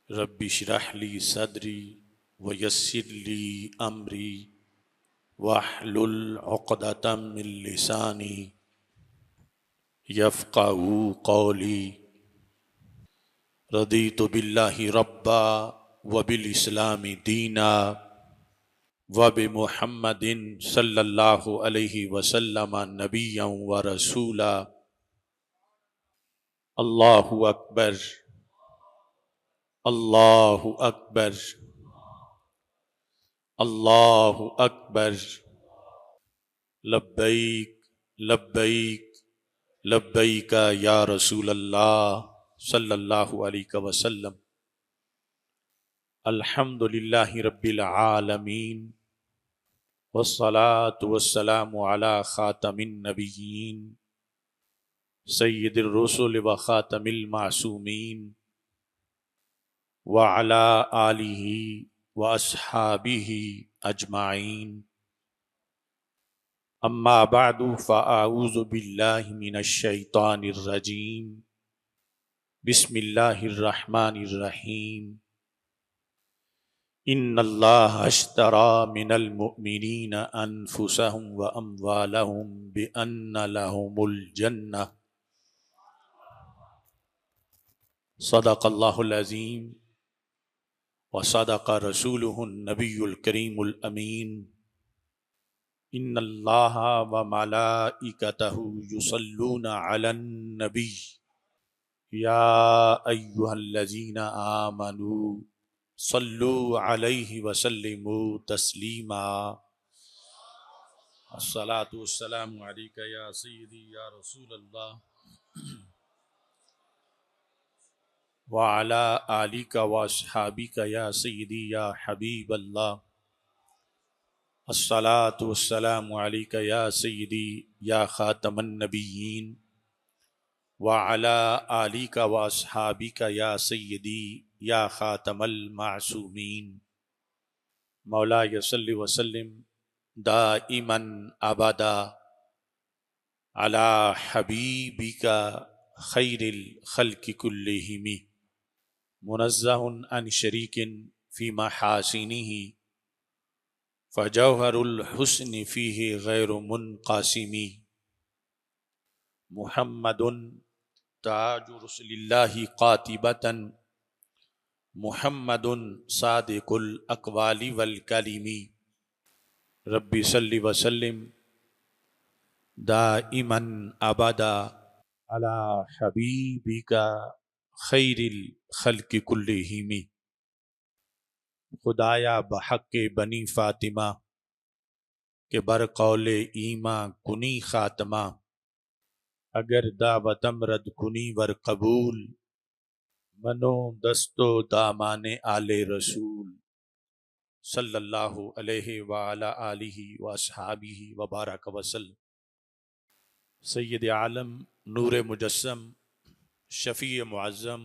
Rabbi इश्रह ली सदरी व यस्सिर ली अमरी वहलुल उक़दतम मिन लिसानी यफ़क़हू क़ौली। रदीतु बिल्लाहि रब्बा व बिल इस्लामी दीना व बि मुहम्मदिन सल्लल्लाहु अलैहि वसल्लम नबिय्यन व रसूला। अल्लाहु अकबर, अल्लाहु अकबर, अल्लाहु अकबर। लब्बैक लब्बैक लब्बैक या रसूल अल्लाह सल्लल्लाहु अलैहि वसल्लम। अल्हम्दुलिल्लाहि रब्बिल आलमीन वस्सलातु वस्सलामु अला खातमिन नबिय्यीन सय्यिदिर रुसुल व खातमिल मासूमीन व अला आलिहि व अस्हाबिहि अजमाइन। अम्मा बादु फ़अऊज़ु बिल्लाहि मिनश शैतानिर रजीम। बिस्मिल्लाहिर रहमानिर रहीम। इन्नल्लाह अश्तरा मिनल मुअ्मिनीना अनफुसहुम व अम्वालहुम बिअन्ना लहुमुल जन्नह। सदक़ल्लाहुल अज़ीम व सदक़ रसूलुहुन नबियुल करीमुल अमीन। इन्नल्लाहा व मलाइकतहु युसल्लूना अलन नबी या अय्युहल्लज़ीना आमनू सल्लू अलैहि व सल्लिमू तस्लीमा। अस्सलातु वस्सलामु अलैका या सय्यदी या रसूल अल्लाह व अला आलिका व अस्हाबिका या सय्यदी या हबीब अल्लाह। अस्सलातु वस्सलामु अलैका या सय्यदी या खातमन नबिय्यीन व अला आलिका व अस्हाबिका या सय्यदी या खातमल मासूमीन। मौला यसल्लि वसल्लिम दाइमन अबदा अला हबीबिका खैरिल खल्क़ि कुल्लिहिम मुनज़्ज़हुन अन शरीकिन फ़ी महासिनिही फ़जौहरुल हुस्नि फ़ीहि गैरु मुनक़ासिमी। मुहम्मदुन ताजु रसूलिल्लाहि क़ातिबतन मुहम्मदुन सादिकुल अक़वालि वल कलिमी। रब्बि सल्लि व सल्लिम दाइमन अबदा अला हबीबिका खैरिल खल्क़ि कुल्लिहिम। खुदाया बहक़्क़े बनी फ़ातिमा के बरक़ौले ईमा कुनी ख़ात्मा। अगर दावतम रद कुनी वर कबूल मनो दस्तो दामाने आले रसूल सल्लल्लाहु अलैहि व अला आलिहि व अस्हाबिहि व बारक वसल्लम। सय्यद आलम नूर मुजस्सम शफ़ी मुअज़्ज़म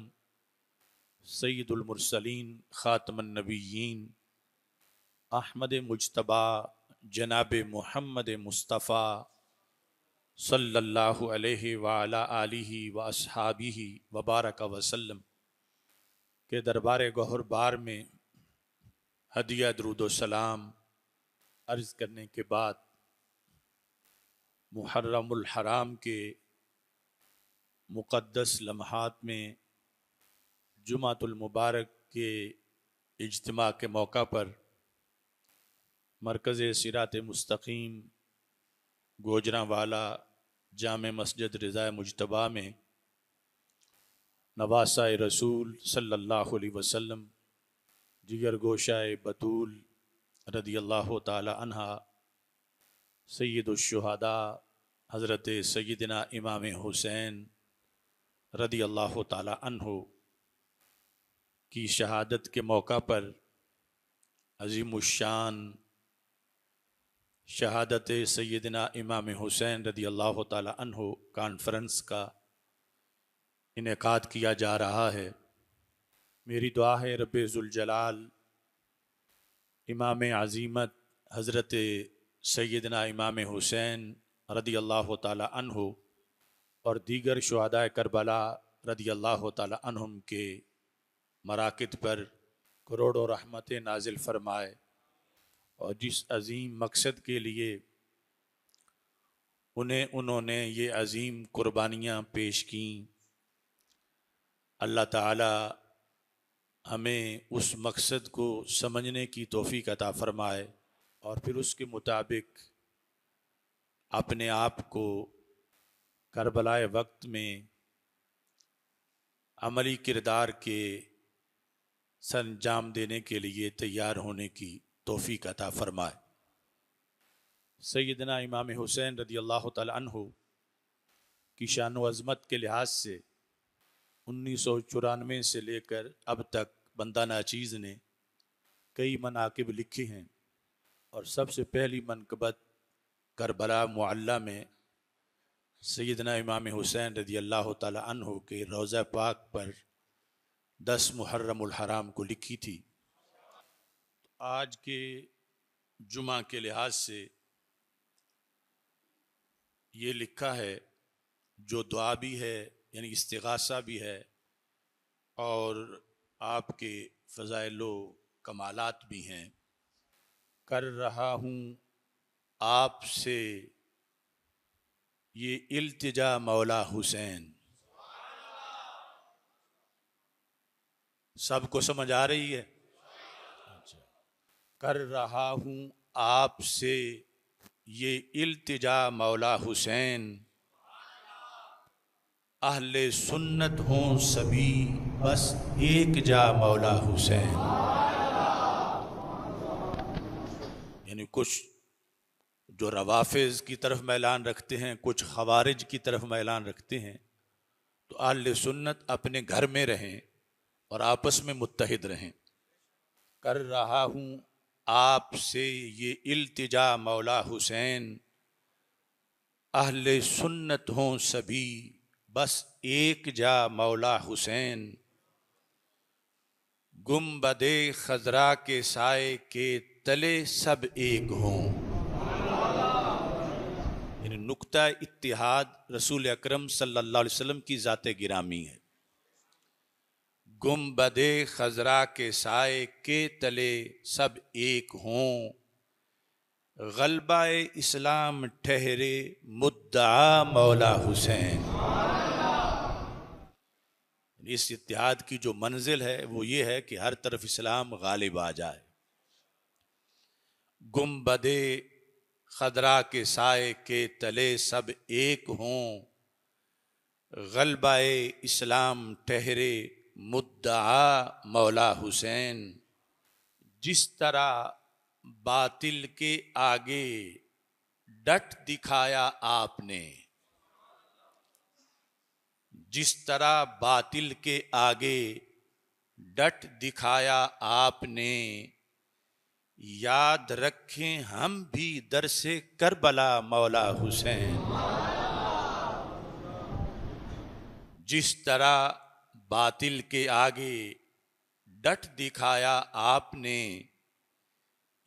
सय्यदुल मुरसलीन ख़ातमुन नबिय्यीन अहमद मुज्तबा जनाब मुहम्मद मुस्तफ़ा सल्लल्लाहु अलैहि व अला आलिहि व अस्हाबिहि व बारक वसल्लम के दरबार गौहर बार में हदिया दरूद सलाम अर्ज़ करने के बाद मुहर्रमुल हराम के मुक़द्दस लम्हात में जुमातुल मुबारक के इज्तिमा के मौका पर मरकज़ सिरात मुस्तकीम गोजरावाला जामे मस्जिद रिज़ा मुज्तबा में नवासा रसूल सल्लल्लाहु अलैहि वसल्लम जिगर गोशाए बतूल रदियल्लाहु ताला अन्हा सय्यदुश्शुहदा हज़रत सय्यदना इमाम हुसैन रदियल्लाहु ताला अन्हु की शहादत के मौका पर अज़ीमुश्शान शहादत सय्यदना इमाम हुसैन रदियल्लाहु ताला अन्हु कॉन्फ्रेंस का इनेकाद किया जा रहा है। मेरी दुआ है रब्बे ज़ुल जलाल इमाम अज़ीमत हज़रत सय्यदना इमाम हुसैन रदियल्लाहु ताला अन्हु और दीगर शुहदाए करबला रदियल्लाहु ताला अन्हुम के मराकित पर करोड़ों रहमतें नाजिल फरमाए और जिस अजीम मकसद के लिए उन्होंने ये अजीम कुर्बानियाँ पेश की, अल्लाह ताला हमें उस मकसद को समझने की तौफीक अता फरमाए और फिर उसके मुताबिक अपने आप को करबलाए वक्त में अमली किरदार के सरंजाम देने के लिए तैयार होने की तौफीक अता फरमाए। सैयदना इमाम हुसैन रदी अल्लाह तआला अन्हु की शान व अज़मत के लिहाज से 1994 से लेकर अब तक बंदा नाचीज़ ने कई मनाकिब लिखे हैं और सबसे पहली मनकबत करबला मुअल्ला में सैयदना इमाम हुसैन रदी अल्लाह तआला अन्हु के रोज़ा पाक पर 10 मुहर्रमुल हराम को लिखी थी। आज के जुमा के लिहाज से ये लिखा है जो दुआ भी है यानी इस्तिगासा भी है और आपके फ़ज़ाइलो कमालात भी हैं। कर रहा हूँ आपसे ये इल्तिजा मौला हुसैन। सबको समझ आ रही है? कर रहा हूँ आपसे ये इल्तिजा मौला हुसैन, अहले सुन्नत हों सभी बस एक जा मौला हुसैन। यानी कुछ जो रवाफिज की तरफ मैलान रखते हैं, कुछ खवारिज की तरफ मैलान रखते हैं, तो अहले सुन्नत अपने घर में रहें और आपस में मुत्तहिद रहें। कर रहा हूँ आपसे ये इल्तिजा मौला हुसैन, अहले सुन्नत हों सभी बस एक जा मौला हुसैन, गुम्बदे खजरा के साए के तले सब एक हों। यानी नुक्ता इत्तिहाद रसूल अकरम सल्लल्लाहु अलैहि वसल्लम की ज़ाते गिरामी है। गुम्बदे खजरा के साए के तले सब एक हों, गलबाए इस्लाम ठहरे मुद्दा मौला हुसैन। इस इत्तिहाद की जो मंजिल है वो ये है कि हर तरफ इस्लाम गालिब आ जाए। गुम्बदे खदरा के साए के तले सब एक हों, गलबाए इस्लाम ठहरे मुद्दा मौला हुसैन। जिस तरह बातिल के आगे डट दिखाया आपने, जिस तरह बातिल के आगे डट दिखाया आपने, याद रखें हम भी दर से करबला मौला हुसैन। जिस तरह बातिल के आगे डट दिखाया आपने,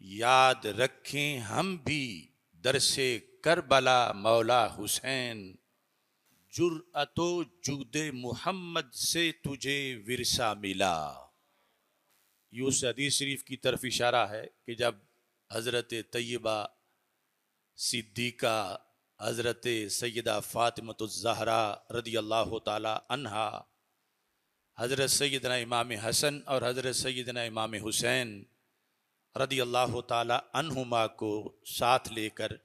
याद रखें हम भी दर से करबला मौला हुसैन। जुर्अतो जुदे मोहम्मद से तुझे विरसा मिला। यूं हदीस शरीफ की तरफ इशारा है कि जब हज़रत तैयबा सिद्दीका हज़रत सैयदा फ़ातिमतुज़ ज़हरा रदी अल्लाह ताला अन्हा हज़रत सैयदना इमाम हसन और हज़रत सैयदना इमाम हुसैन रदी अल्लाह ताला अन्हुमा को साथ लेकर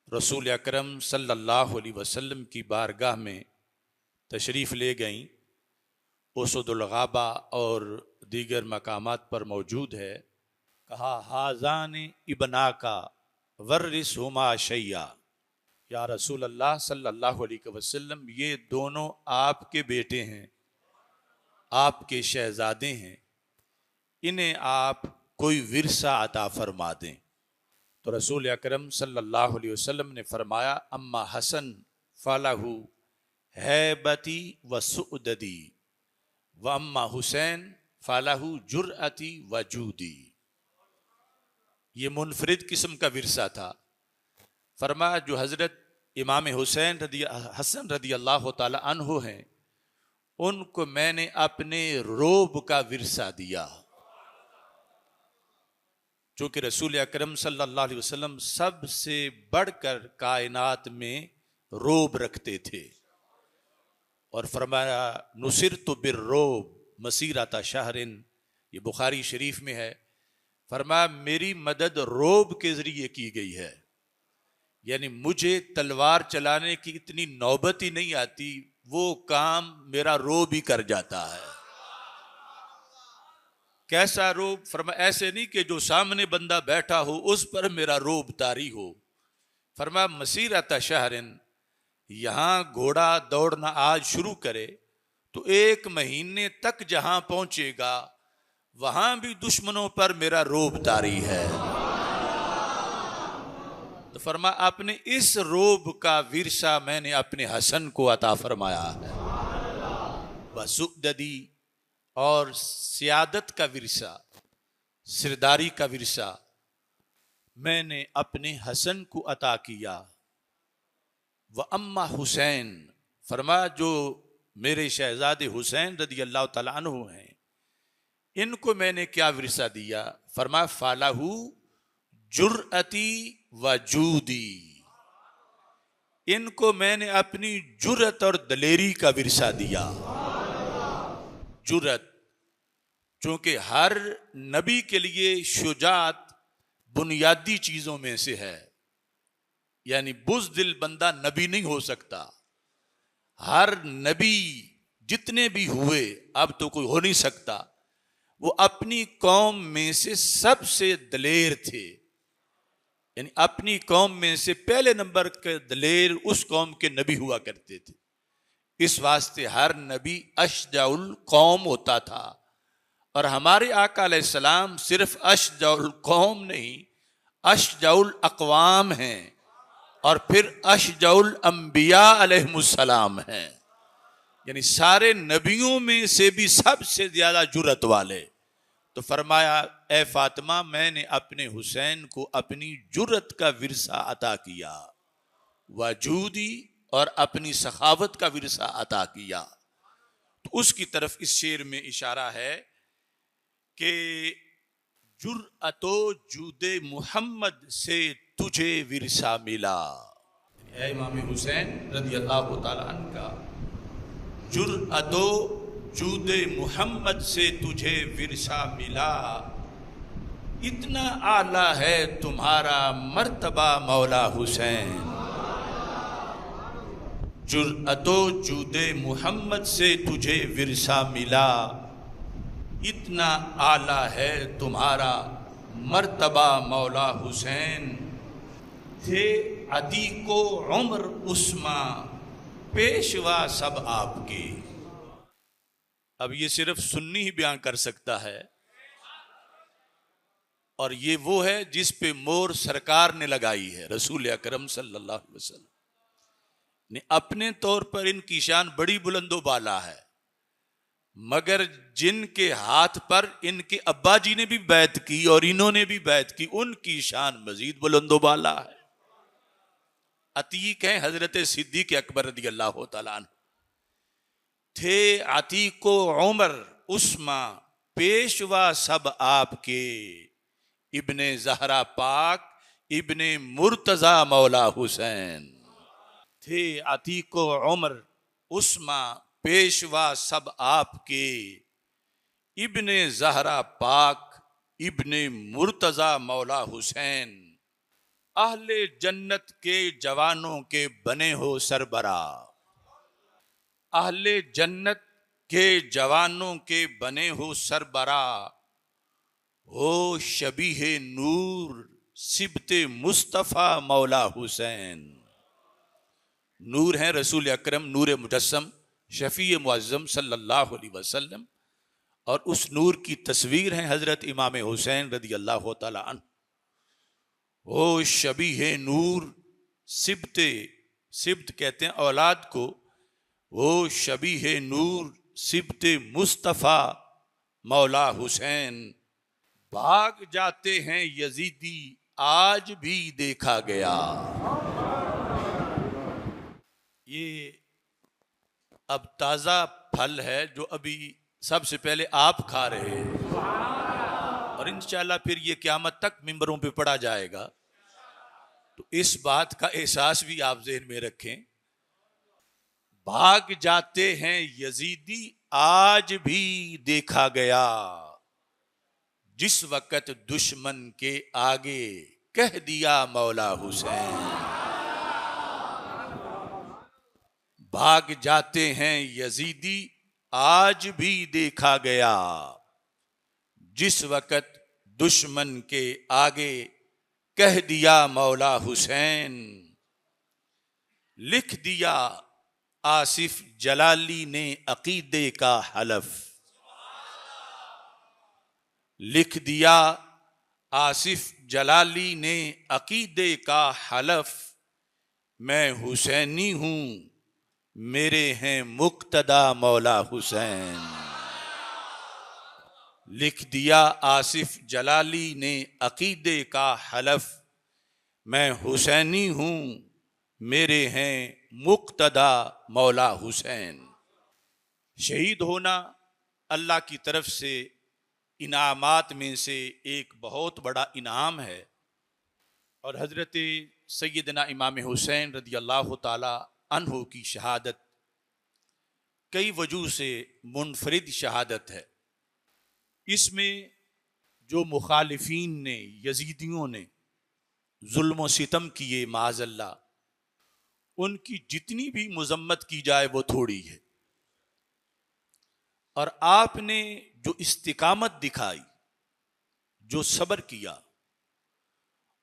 रसूल अकरम सल्लल्लाहु अलैहि वसल्लम की बारगाह में तशरीफ़ ले गईं। उसदुल गाबा और दीगर मकामात पर मौजूद है। कहा हाज़ान इबना का वर्रिस हुमा शैया, या रसूल अल्लाह सल्लल्लाहु अलैहि वसल्लम ये दोनों आपके बेटे हैं, आपके शहजादे हैं, इन्हें आप कोई विरसा अता फरमा दें। तो रसूल अकरम सल्लल्लाहु अलैहि वसल्लम ने फरमाया अम्मा हसन फ़लहु हैबती व सुअददी व अम्मा हुसैन फ़लहु जुर्अती व जूदी। ये मुनफरिद किस्म का विरसा था। फरमाया जो हज़रत इमाम हुसैन हसन रदी अल्लाह ताला अन्हु हैं, उनको मैंने अपने रोब का विरसा दिया। चूंकि रसूल अकरम सल्लल्लाहु अलैहि वसल्लम सबसे बढ़कर कायनात में रोब रखते थे, और फरमाया नुसिरतु बिर्रोब मसीरता शहरिन, ये बुखारी शरीफ में है। फरमाया मेरी मदद रोब के जरिए की गई है, यानी मुझे तलवार चलाने की इतनी नौबत ही नहीं आती, वो काम मेरा रोब ही कर जाता है। कैसा रोब? फरमाया ऐसे नहीं कि जो सामने बंदा बैठा हो उस पर मेरा रोब तारी हो। फरमाया मसीरता शहरिन, यहां घोड़ा दौड़ना आज शुरू करे तो 1 महीने तक जहां पहुंचेगा वहां भी दुश्मनों पर मेरा रोब तारी है। तो फरमाया अपने इस रोब का विरसा मैंने अपने हसन को अता फरमाया है। वसुददी, और सियादत का विरसा, सिरदारी का विरसा मैंने अपने हसन को अता किया। व अम्मा हुसैन, फरमाया जो मेरे शहजादे हुसैन रदी अल्लाह तआला अन्हु हैं, इनको मैंने क्या विरसा दिया? फरमाया फालाहू जुर्अती व जूदी, इनको मैंने अपनी जुर्रत और दलेरी का विरसा दिया। जुर्रत, चूंकि हर नबी के लिए शुजात बुनियादी चीजों में से है, यानी बुज़दिल बंदा नबी नहीं हो सकता। हर नबी जितने भी हुए, अब तो कोई हो नहीं सकता, वो अपनी कौम में से सबसे दलेर थे, यानी अपनी कौम में से पहले नंबर के दलेर उस कौम के नबी हुआ करते थे। इस वास्ते हर नबी अशजाउल कौम होता था, और हमारे आका अलैहिस्सलाम सिर्फ अशजाउल कौम नहीं, अशजाउल अक़वाम हैं, और फिर अशजाउल अंबिया अलैहिमुस्सलाम हैं, यानी सारे नबियों में से भी सबसे ज्यादा जुर्रत वाले। तो फरमाया ए फातिमा, मैंने अपने हुसैन को अपनी जुर्रत का विरसा अता किया, वजूदी, और अपनी सखावत का विरसा अता किया। तो उसकी तरफ इस शेर में इशारा है कि जुर्अतो जूदे मोहम्मद से तुझे विरसा मिला। ऐ इमाम हुसैन रज़ी अल्लाह तआला अन्हु का जुर्अतो जूदे मोहम्मद से तुझे विरसा मिला, इतना आला है तुम्हारा मर्तबा मौला हुसैन। जुर्अतो जूदे मोहम्मद से तुझे विरसा मिला, इतना आला है तुम्हारा मर्तबा मौला हुसैन। थे अतीको उम्र उस्मा, पेशवा सब आपके। अब ये सिर्फ सुन्नी ही बयान कर सकता है, और ये वो है जिस पे मोर सरकार ने लगाई है, रसूल अकरम सल्लल्लाहु अलैहि वसल्लम ने। अपने तौर पर इनकी शान बड़ी बुलंदो बाला है, मगर जिनके हाथ पर इनके अब्बा जी ने भी बैत की और इन्होंने भी बैत की, उनकी शान मजीद बुलंदो बाला है। अतीक हैं हजरत सिद्दीक अकबर रज़ी अल्लाह तआला अन्हु। थे अतीको उमर उस्मा, पेशवा सब आपके। इब्ने ज़हरा पाक, इब्ने मुर्तजा मौला हुसैन। थे अतीको उमर उस्मा, पेशवा सब आपके। इब्ने ज़हरा पाक, इब्ने मुर्तजा मौला हुसैन। अहले जन्नत के जवानों के बने हो सरबरा, अहले जन्नत के जवानों के बने हो सरबरा। हो शबीहे नूर सिबते मुस्तफ़ा मौला हुसैन। नूर हैं रसूल अकरम, नूर मुजस्सम, शफी मुअज़्ज़म सल्लल्लाहु अलैहि वसल्लम, और उस नूर की तस्वीर है हजरत इमाम हुसैन रज़ी अल्लाह तआला अन्हु। ओ शबीहे नूर सिबते, सिब्त कहते हैं औलाद को। ओ शबीहे नूर सिबते मुस्तफ़ा मौला हुसैन। भाग जाते हैं यजीदी आज भी देखा गया। ये अब ताज़ा फल है जो अभी सबसे पहले आप खा रहे हैं, और इंशाअल्लाह फिर ये क़यामत तक मिंबरों पे पढ़ा जाएगा। तो इस बात का एहसास भी आप ज़हन में रखें। भाग जाते हैं यजीदी आज भी देखा गया, जिस वक़्त दुश्मन के आगे कह दिया मौला हुसैन। भाग जाते हैं यजीदी आज भी देखा गया, जिस वक़्त दुश्मन के आगे कह दिया मौला हुसैन। लिख दिया आसिफ जलाली ने अकीदे का हलफ, लिख दिया आसिफ जलाली ने अकीदे का हलफ। मैं हुसैनी हूं, मेरे हैं मुक्तदा मौला हुसैन। लिख दिया आसिफ जलाली ने अकीदे का हलफ। मैं हुसैनी हूं, मेरे हैं मुक्तदा मौला हुसैन। शहीद होना अल्लाह की तरफ से इनामात में से एक बहुत बड़ा इनाम है, और हज़रत सैयदना इमाम हुसैन रज़ी अल्लाह ताला अन्हु की शहादत कई वजूह से मुनफरिद शहादत है। इसमें जो मुखालिफीन ने, यजीदियों ने जुल्म व सितम किए माज़अल्लाह, उनकी जितनी भी मजम्मत की जाए वो थोड़ी है। और आपने जो इस्तिकामत दिखाई, जो सब्र किया,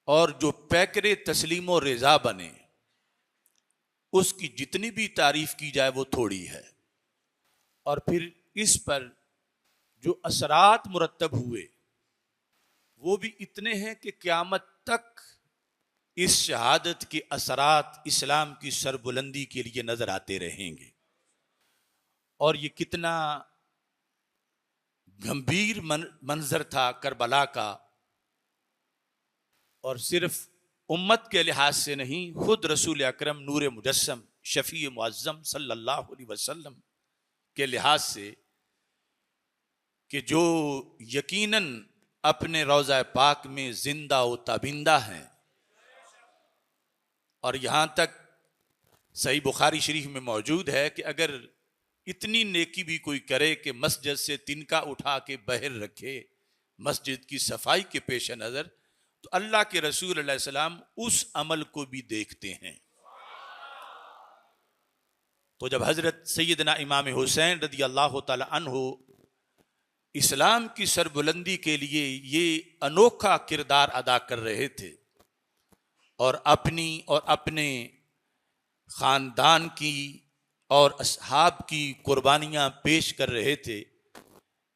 और जो पैकरे तस्लीम व रिजा बने, उसकी जितनी भी तारीफ की जाए वो थोड़ी है। और फिर इस पर जो असरात मुरतब हुए वो भी इतने हैं कि क़यामत तक इस शहादत के असरात इस्लाम की सरबुलंदी के लिए नजर आते रहेंगे। और ये कितना गंभीर मंजर था करबला का, और सिर्फ उम्मत के लिहाज से नहीं, खुद रसूल अकरम नूर मुजस्सम शफी मुअज्जम सल्लल्लाहु अलैहि वसल्लम के लिहाज से, कि जो यकीनन अपने रोज़ा पाक में जिंदा व ताबिंदा हैं। और यहाँ तक सही बुखारी शरीफ में मौजूद है कि अगर इतनी नेकी भी कोई करे कि मस्जिद से तिनका उठा के बाहर रखे मस्जिद की सफाई के पेश नज़र, तो अल्लाह के रसूल अलैहि सलाम उस अमल को भी देखते हैं। तो जब हज़रत सैयदना इमाम हुसैन रज़ी अल्लाह ताला अन्हु इस्लाम की सरबुलंदी के लिए ये अनोखा किरदार अदा कर रहे थे, और अपनी और अपने ख़ानदान की और असहाब की कुर्बानियाँ पेश कर रहे थे,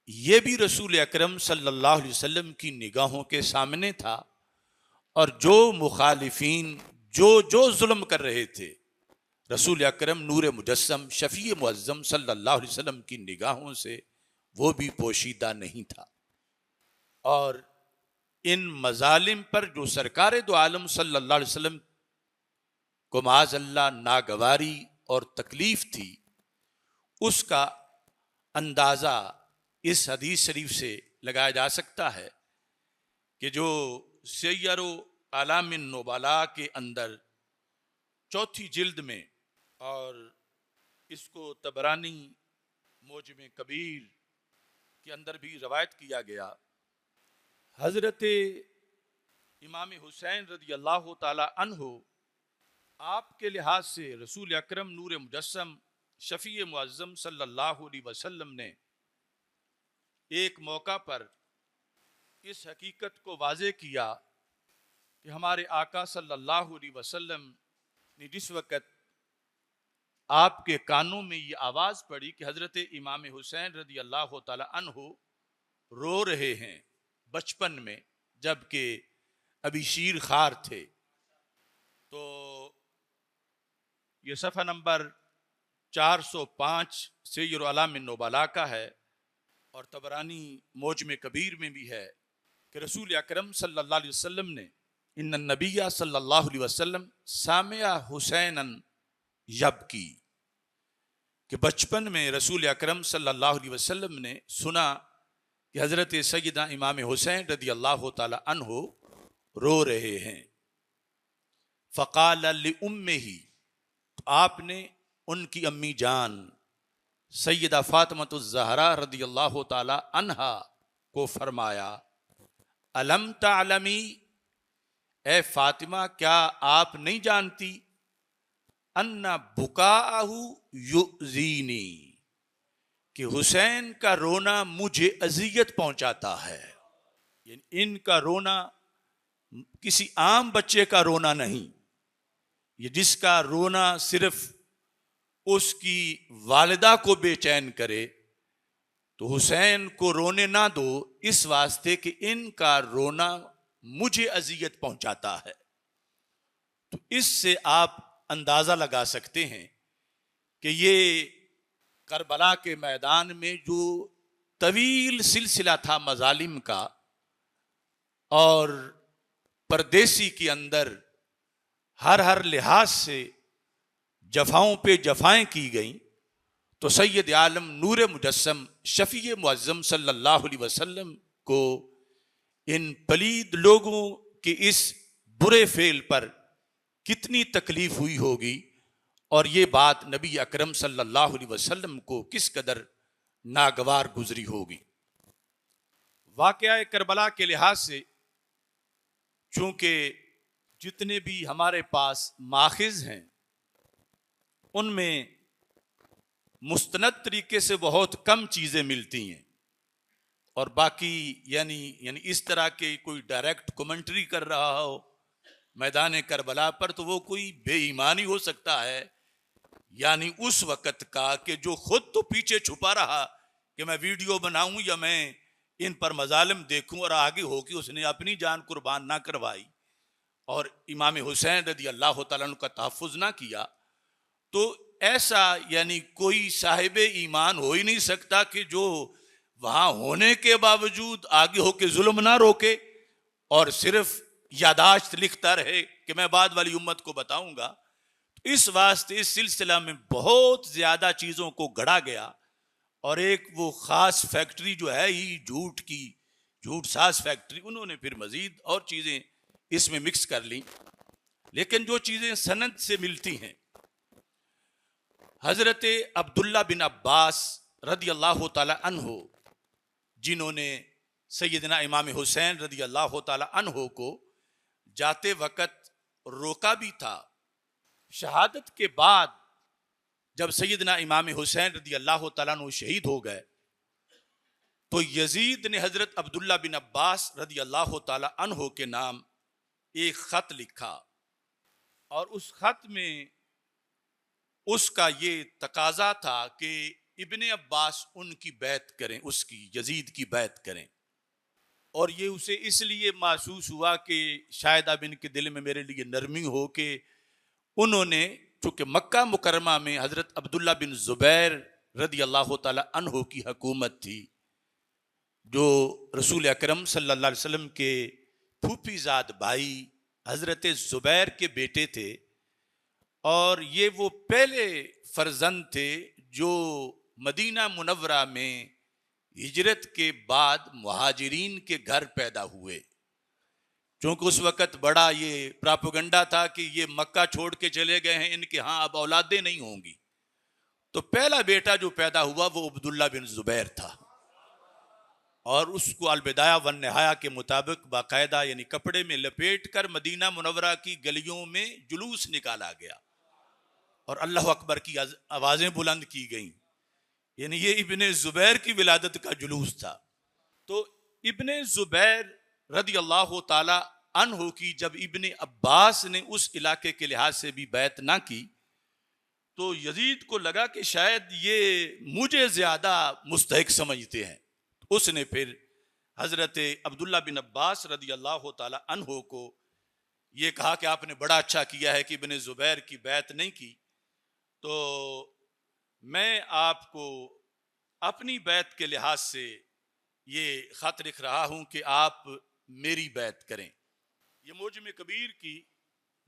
ये भी रसूल अकरम सल्लल्लाहु अलैहि वसल्लम की निगाहों के सामने था। और जो मुखालिफीन जो जुल्म कर रहे थे, रसूल अकरम नूर मुजस्सम शफी मुअज्जम सल्लल्लाहु अलैहि वसल्लम की निगाहों से वो भी पोशीदा नहीं था। और इन मजालिम पर जो सरकार दो आलम सल्लल्लाहु अलैहि वसल्लम को माज़अल्लाह नागवारी और तकलीफ थी, उसका अंदाज़ा इस हदीस शरीफ से लगाया जा सकता है कि जो सैयरो आलामिन नुबला के अंदर चौथी जिल्द में, और इसको तबरानी मोजम कबीर के अंदर भी रवायत किया गया, हज़रत इमाम हुसैन रज़ी अल्लाह ताला अन्हु आपके लिहाज से रसूल अकरम नूर मुजस्सम शफी मुअज्जम सल्लल्लाहु अलैहि वसल्लम ने एक मौका पर इस हकीकत को वाज़े किया कि हमारे आका सल्लल्लाहु अलैहि वसल्लम ने जिस वक़्त आपके कानों में ये आवाज़ पड़ी कि हज़रत इमाम हुसैन रज़ी अल्लाह ताला अन्हु रो रहे हैं बचपन में, जबकि अभी शीर खार थे, तो ये सफ़ा नंबर 405 सैय्यिद आलामिन नुबला का है, और तबरानी मोजम कबीर में भी है कि रसूल अकरम सल्लल्लाहु अलैहि वसल्लम ने इन्न नबिय्या सल्लल्लाहु अलैहि वसल्लम सामिया हुसैनन यबकी, कि बचपन में रसूल अकरम सल्लल्लाहु अलैहि वसल्लम ने सुना कि हज़रत सैयदना इमाम हुसैन रदी अल्लाह ताला अन्हु रो रहे हैं। फ़क़ाल लिउम्मिही, तो आपने उनकी अम्मी जान सैयदा फ़ातिमतुज़ ज़हरा रदी अल्लाह ताला अन्हा को फरमाया, अलम तालमी, ए फातिमा क्या आप नहीं जानती, अन्ना बुकाअहु युज़ीनी, कि हुसैन का रोना मुझे अजियत पहुंचाता है। यानी इनका रोना किसी आम बच्चे का रोना नहीं, ये जिसका रोना सिर्फ उसकी वालिदा को बेचैन करे, तो हुसैन को रोने ना दो इस वास्ते कि इनका रोना मुझे अजियत पहुंचाता है। तो इससे आप अंदाजा लगा सकते हैं कि ये करबला के मैदान में जो तवील सिलसिला था मजालिम का, और परदेसी के अंदर हर लिहाज से जफाओं पे जफाएं की गई, तो सैयद आलम नूर मुजस्सम शफी मुअज्जम सल्लल्लाहु अलैहि वसल्लम को इन पलीद लोगों के इस बुरे फेल पर कितनी तकलीफ हुई होगी, और ये बात नबी अकरम सल्लल्लाहु अलैहि वसल्लम को किस कदर नागवार गुजरी होगी। वाक़या करबला के लिहाज से चूंकि जितने भी हमारे पास माखिज हैं उनमें मुस्तनद तरीके से बहुत कम चीज़ें मिलती हैं, और बाकी यानी इस तरह के कोई डायरेक्ट कमेंट्री कर रहा हो मैदान करबला पर, तो वो कोई बेईमानी हो सकता है, यानी उस वक़्त का कि जो खुद तो पीछे छुपा रहा कि मैं वीडियो बनाऊं या मैं इन पर मजालिम देखूं, और आगे हो कि उसने अपनी जान कुर्बान ना करवाई और इमाम हुसैन रदी अल्लाह तआला अन्हु का तहफ़्फ़ुज़ ना किया, तो ऐसा यानी कोई साहिब ईमान हो ही नहीं सकता कि जो वहां होने के बावजूद आगे होके जुल्म ना रोके और सिर्फ यादाश्त लिखता रहे कि मैं बाद वाली उम्मत को बताऊंगा। तो इस वास्ते इस सिलसिला में बहुत ज्यादा चीजों को गढ़ा गया, और एक वो खास फैक्ट्री जो है ही झूठ की, झूठ साज फैक्ट्री, उन्होंने फिर मजीद और चीजें इसमें मिक्स कर ली। लेकिन जो चीजें सनद से मिलती हैं, हजरत अब्दुल्ला बिन अब्बास रदी अल्लाह ताला अन्हो, जिन्होंने सैयदना इमाम हुसैन रदी अल्लाह ताला अन्हो को जाते वक्त रोका भी था, शहादत के बाद जब सैयदना इमाम हुसैन रदी अल्लाह ताला अन्हु शहीद हो गए, तो यजीद ने हजरत अब्दुल्ला बिन अब्बास रदी अल्लाह ताला अन्हो के नाम एक खत लिखा, और उस खत में उसका ये तकाजा था कि इब्ने अब्बास उनकी बैत करें, उसकी यजीद की बैत करें। और ये उसे इसलिए महसूस हुआ कि शायद अब इनके दिल में मेरे लिए नरमी हो कि उन्होंने, चूंकि मक्का मुकरमा में हजरत अब्दुल्ला बिन जुबैर रदी अल्लाह ताला अन्हु की हुकूमत थी, जो रसूल अकरम सल्लल्लाहु अलैहि वसल्लम के फूफीजाद भाई हजरत जुबैर के बेटे थे, और ये वो पहले फर्जंद थे जो मदीना मुनव्वरा में हिजरत के बाद मुहाजिरीन के घर पैदा हुए। क्योंकि उस वक़्त बड़ा ये प्रोपेगेंडा था कि ये मक्का छोड़ के चले गए हैं, इनके यहाँ अब औलादें नहीं होंगी। तो पहला बेटा जो पैदा हुआ वो अब्दुल्ला बिन जुबैर था, और उसको अलबिदाया वन निहाया के मुताबिक बाकायदा यानी कपड़े में लपेट कर मदीना मुनव्वरा की गलियों में जुलूस निकाला गया और अल्लाह अकबर की आवाज़ें बुलंद की गईं, यानी ये इब्ने जुबैर की विलादत का जुलूस था। तो इब्ने जुबैर रदी अल्लाह ताला अन्हु की जब इब्ने अब्बास ने उस इलाके के लिहाज से भी बैत ना की, तो यजीद को लगा कि शायद ये मुझे ज्यादा मुस्तहिक समझते हैं। तो उसने फिर हजरत अब्दुल्ला बिन अब्बास रदी अल्लाह ताला अन्हु को ये कहा कि आपने बड़ा अच्छा किया है कि इब्ने जुबैर की बैत नहीं की, तो मैं आपको अपनी बैत के लिहाज से ये खत लिख रहा हूं कि आप मेरी बैत करें। ये मुजम कबीर की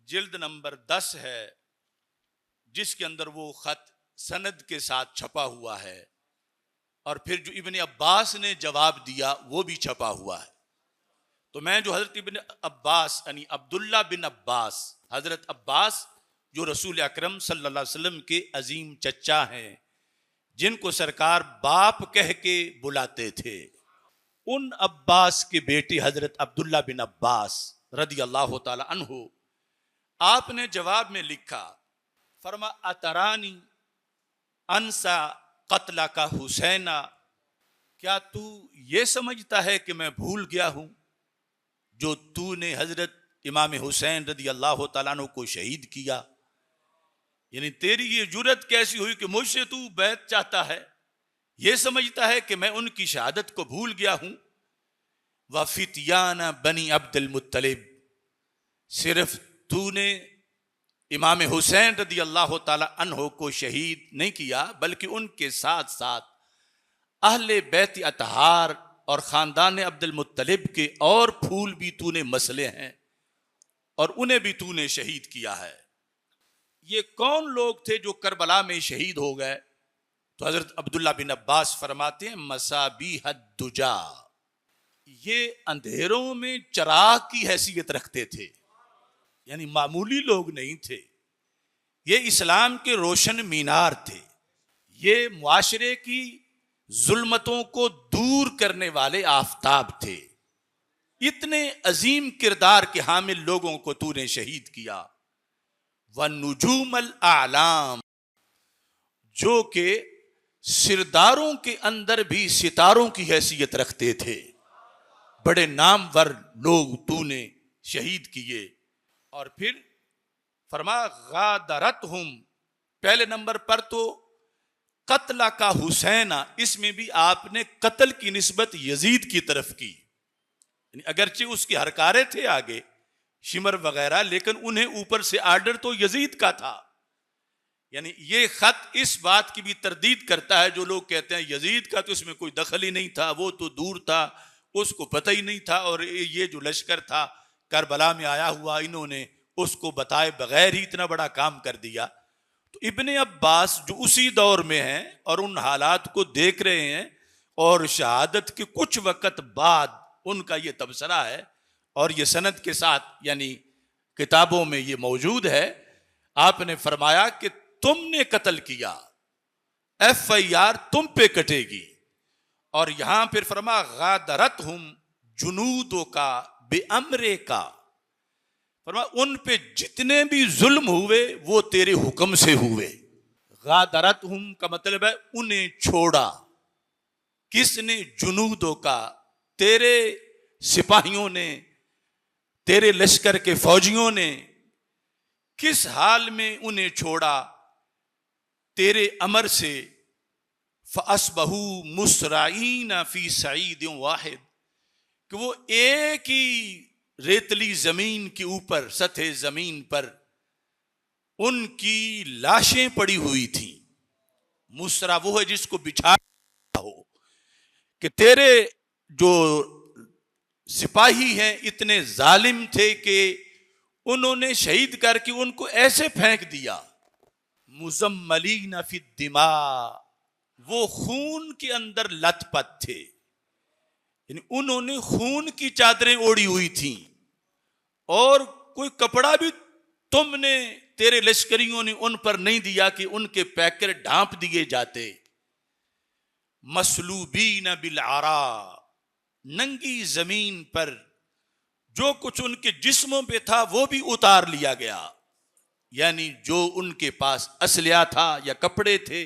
जिल्द नंबर 10 है, जिसके अंदर वो खत सनद के साथ छपा हुआ है, और फिर जो इब्ने अब्बास ने जवाब दिया वो भी छपा हुआ है। तो मैं जो हजरत इब्ने अब्बास यानी अब्दुल्ला बिन अब्बास, हजरत अब्बास जो रसूल अकरम सल्लल्लाहु अलैहि वसल्लम के अजीम चचा हैं, जिनको सरकार बाप कह के बुलाते थे, उन अब्बास के बेटे हजरत अब्दुल्ला बिन अब्बास रदी अल्लाह ताला अन्हु, आपने जवाब में लिखा, फरमा अतरानी अनसा कत्ला का हुसैना, क्या तू ये समझता है कि मैं भूल गया हूं जो तूने हजरत इमाम हुसैन रदी अल्लाह ताला अन्हु को शहीद किया? यानी तेरी ये जुर्रत कैसी हुई कि मुझसे तू बैत चाहता है, ये समझता है कि मैं उनकी शहादत को भूल गया हूं। वफितियाना बनी अब्दुल मुत्तलिब, सिर्फ तूने इमाम हुसैन रदी अल्लाह ताला अन्हो को शहीद नहीं किया, बल्कि उनके साथ साथ अहले बैत अतहार और खानदान अब्दुल मुत्तलिब के और फूल भी तूने मसले हैं और उन्हें भी तूने शहीद किया है। ये कौन लोग थे जो करबला में शहीद हो गए? तो हजरत अब्दुल्ला बिन अब्बास फरमाते हैं, मसाबीह दुजा, ये अंधेरों में चराग की हैसियत रखते थे, यानी मामूली लोग नहीं थे, ये इस्लाम के रोशन मीनार थे, ये मुआशरे की जुल्मतों को दूर करने वाले आफताब थे। इतने अजीम किरदार के हामिल लोगों को तूने शहीद किया। व नुजूमल आलाम, जो के सिरदारों के अंदर भी सितारों की हैसियत रखते थे, बड़े नामवर लोग तूने शहीद किए। और फिर फरमा गादरत हुम, पहले नंबर पर तो कत्ला का हुसैना, इसमें भी आपने कत्ल की निस्बत यजीद की तरफ की, अगरचे उसके हरकारे थे आगे शिमर वगैरह, लेकिन उन्हें ऊपर से आर्डर तो यजीद का था। यानी ये खत इस बात की भी तरदीद करता है, जो लोग कहते हैं यजीद का तो इसमें कोई दखल ही नहीं था, वो तो दूर था, उसको पता ही नहीं था, और ये जो लश्कर था करबला में आया हुआ, इन्होंने उसको बताए बगैर ही इतना बड़ा काम कर दिया। तो इब्ने अब्बास जो उसी दौर में हैं और उन हालात को देख रहे हैं, और शहादत के कुछ वक़्त बाद उनका ये तबसरा है, और ये सनद के साथ यानी किताबों में ये मौजूद है। आपने फरमाया कि तुमने कत्ल किया, FIR तुम पे कटेगी। और यहां फिर फरमा गादरत हुम जुनूदों का बेअमरे का, फरमा उन पे जितने भी जुल्म हुए वो तेरे हुक्म से हुए। गादरत हुम का मतलब है उन्हें छोड़ा। किसने? जुनूदों का, तेरे सिपाहियों ने, तेरे लश्कर के फौजियों ने। किस हाल में उन्हें छोड़ा? तेरे अमर से। फअस्बहू मुसराईना फी सईद वाहिद, कि वो एक ही रेतली जमीन के ऊपर, सतह जमीन पर उनकी लाशें पड़ी हुई थी। मुसरा वो है जिसको बिछा हो, कि तेरे जो सिपाही हैं इतने जालिम थे कि उन्होंने शहीद करके उनको ऐसे फेंक दिया। मुजम्मलीना फी दिमा, वो खून के अंदर लथपथ थे, यानी उन्होंने खून की चादरें ओढ़ी हुई थी, और कोई कपड़ा भी तुमने, तेरे लश्करियों ने उन पर नहीं दिया कि उनके पैकर ढांप दिए जाते। मसलूबीन बिल आरा, नंगी जमीन पर जो कुछ उनके जिस्मों पे था वो भी उतार लिया गया, यानी जो उनके पास असलिया था या कपड़े थे,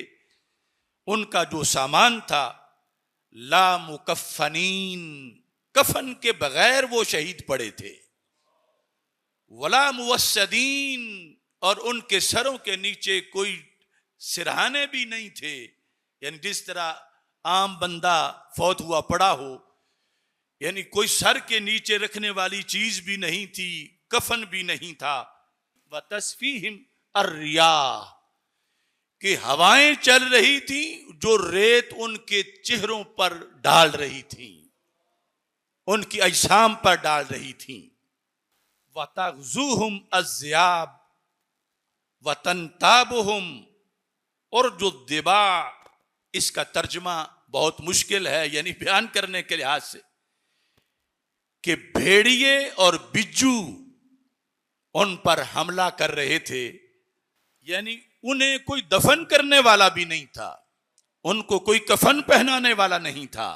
उनका जो सामान था। ला मुकफ़नीन, कफन के बगैर वो शहीद पड़े थे। वला मुवस्सदीन, और उनके सरों के नीचे कोई सिरहाने भी नहीं थे, यानी जिस तरह आम बंदा फौत हुआ पड़ा हो, यानी कोई सर के नीचे रखने वाली चीज भी नहीं थी, कफन भी नहीं था। व तस्फीहिम अर्रियाह, कि हवाएं चल रही थी जो रेत उनके चेहरों पर डाल रही थी, उनकी अजसाम पर डाल रही थी। व तग़ज़ूहुम अज़्याब व तनताबुहुम, और जो दिबा, इसका तर्जमा बहुत मुश्किल है यानी बयान करने के लिहाज से, कि भेड़िए और बिज्जू उन पर हमला कर रहे थे, यानी उन्हें कोई दफन करने वाला भी नहीं था, उनको कोई कफन पहनाने वाला नहीं था।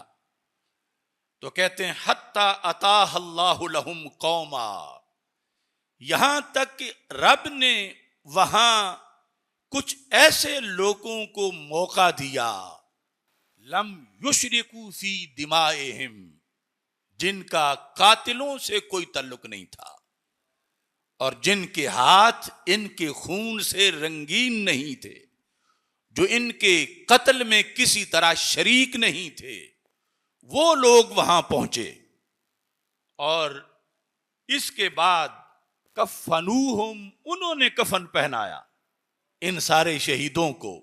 तो कहते हैं हत्ता अताह अल्लाहु लहुम कौमा, यहां तक कि रब ने वहां कुछ ऐसे लोगों को मौका दिया, लम युशरिकू फी दिमाइहिम, जिनका कातिलों से कोई ताल्लुक नहीं था और जिनके हाथ इनके खून से रंगीन नहीं थे, जो इनके कत्ल में किसी तरह शरीक नहीं थे, वो लोग वहां पहुंचे। और इसके बाद कफनूहुम, उन्होंने कफन पहनाया इन सारे शहीदों को,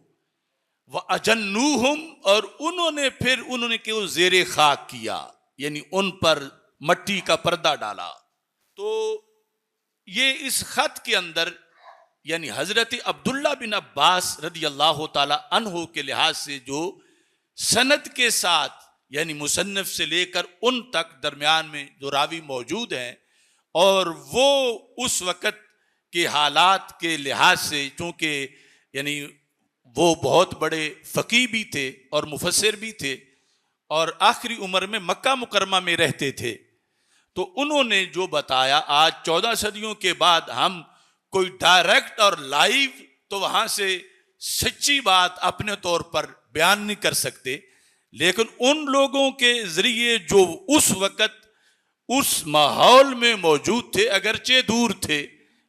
व अजन्नूहुम, और उन्होंने केवल जेरे खाक किया, यानी उन पर मट्टी का पर्दा डाला। तो ये इस खत के अंदर यानी हजरत अब्दुल्ला बिन अब्बास रदी अल्लाह ताला अन्हो के लिहाज से जो सनद के साथ यानी मुसन्नफ से लेकर उन तक दरमियान में जो रावी मौजूद हैं, और वो उस वक़्त के हालात के लिहाज से, चूँकि यानी वो बहुत बड़े फ़कीह भी थे और मुफस्सिर भी थे और आखिरी उम्र में मक्का मुकरमा में रहते थे, तो उन्होंने जो बताया, आज 14 सदियों के बाद हम कोई डायरेक्ट और लाइव तो वहाँ से सच्ची बात अपने तौर पर बयान नहीं कर सकते, लेकिन उन लोगों के ज़रिए जो उस वक़्त उस माहौल में मौजूद थे, अगरचे दूर थे,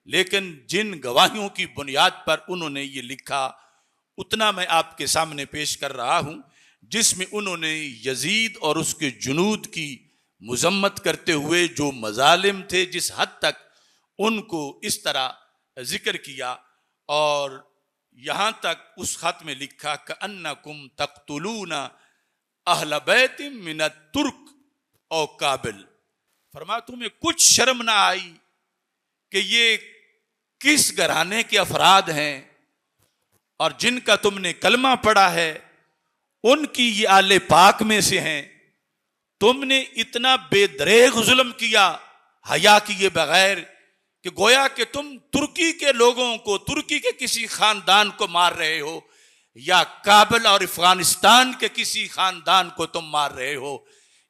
लेकिन जिन गवाहियों की बुनियाद पर उन्होंने ये लिखा, उतना मैं आपके सामने पेश कर रहा हूँ, जिसमें उन्होंने यजीद और उसके जुनूद की मुजम्मत करते हुए जो मजालिम थे, जिस हद तक उनको इस तरह जिक्र किया, और यहाँ तक उस खत में लिखा कि अन्नकुम तक़्तुलूना अहल बैतिम मिनत तुर्क और काबिल, फरमा तुम्हें कुछ शर्म ना आई कि ये किस घराने के अफराद हैं और जिनका तुमने कलमा पढ़ा है, उनकी ये आले पाक में से हैं, तुमने इतना बेदरेग जुल्म किया हया किए बगैर कि गोया कि तुम तुर्की के लोगों को, तुर्की के किसी खानदान को मार रहे हो, या काबिल और अफगानिस्तान के किसी खानदान को तुम मार रहे हो।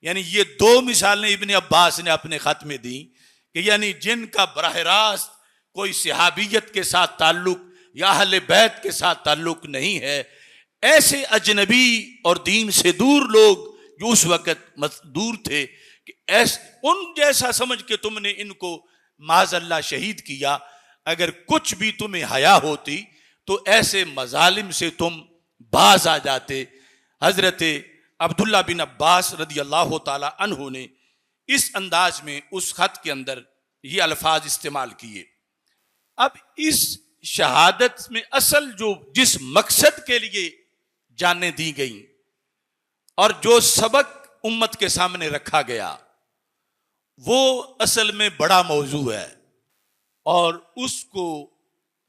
यानी ये दो मिसालें इब्ने अब्बास ने अपने खत में दी कि यानी जिनका बराह रास्त कोई सहाबियत के साथ ताल्लुक या अहले बैत के साथ ताल्लुक नहीं है, ऐसे अजनबी और दीन से दूर लोग जो उस वक़्त दूर थे, कि उन जैसा समझ के तुमने इनको माज़अल्लाह शहीद किया। अगर कुछ भी तुम्हें हया होती तो ऐसे मजालिम से तुम बाज आ जाते। हजरत अब्दुल्ला बिन अब्बास रदी अल्लाह ताला अन्हु ने इस अंदाज में उस खत के अंदर ये अल्फाज इस्तेमाल किए। अब इस शहादत में असल जो जिस मकसद के लिए जानें दी गई और जो सबक उम्मत के सामने रखा गया, वो असल में बड़ा मौजू है और उसको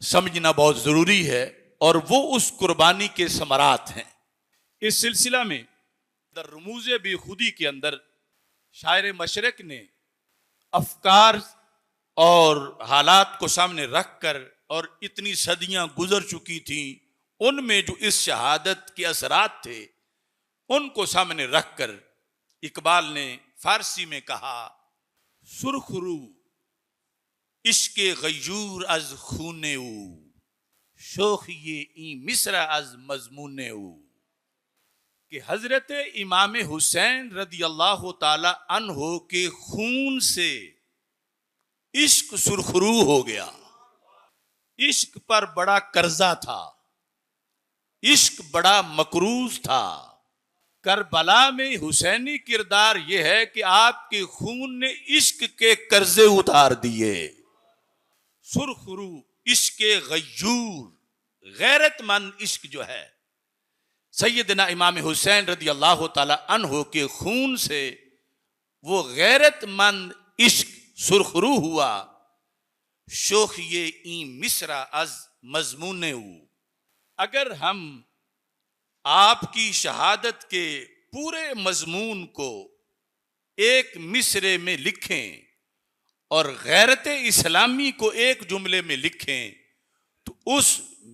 समझना बहुत जरूरी है, और वो उस कुर्बानी के समरात हैं। इस सिलसिला में रमूज़े बेखुदी के अंदर शायर मशरक ने अफकार और हालात को सामने रख कर, और इतनी सदियां गुजर चुकी थी, उनमें जो इस शहादत के असरात थे उनको सामने रख कर इकबाल ने फारसी में कहा, सुरखरू इश्के गयूर अज खूने शोख ये ई मिसरा अज मजमूने, कि हजरत इमाम हुसैन रदी अल्लाह ताला अन्हो के खून से इश्क सुरखरू हो गया। इश्क पर बड़ा कर्जा था, इश्क बड़ा मकरूज था। करबला में हुसैनी किरदार यह है कि आपके खून ने इश्क के कर्जे उतार दिए। सुरखरू इश्के गयूर, गैरतमंद इश्क जो है, सैयदना इमाम हुसैन रदी अल्लाह ताला अन्हो के खून से वो गैरतमंद इश्क सुरखरू हुआ। शोख ये ई मिसरा अज मजमूने, अगर हम आपकी शहादत के पूरे मजमून को एक मिसरे में लिखें और गैरत इस्लामी को एक जुमले में लिखें तो उस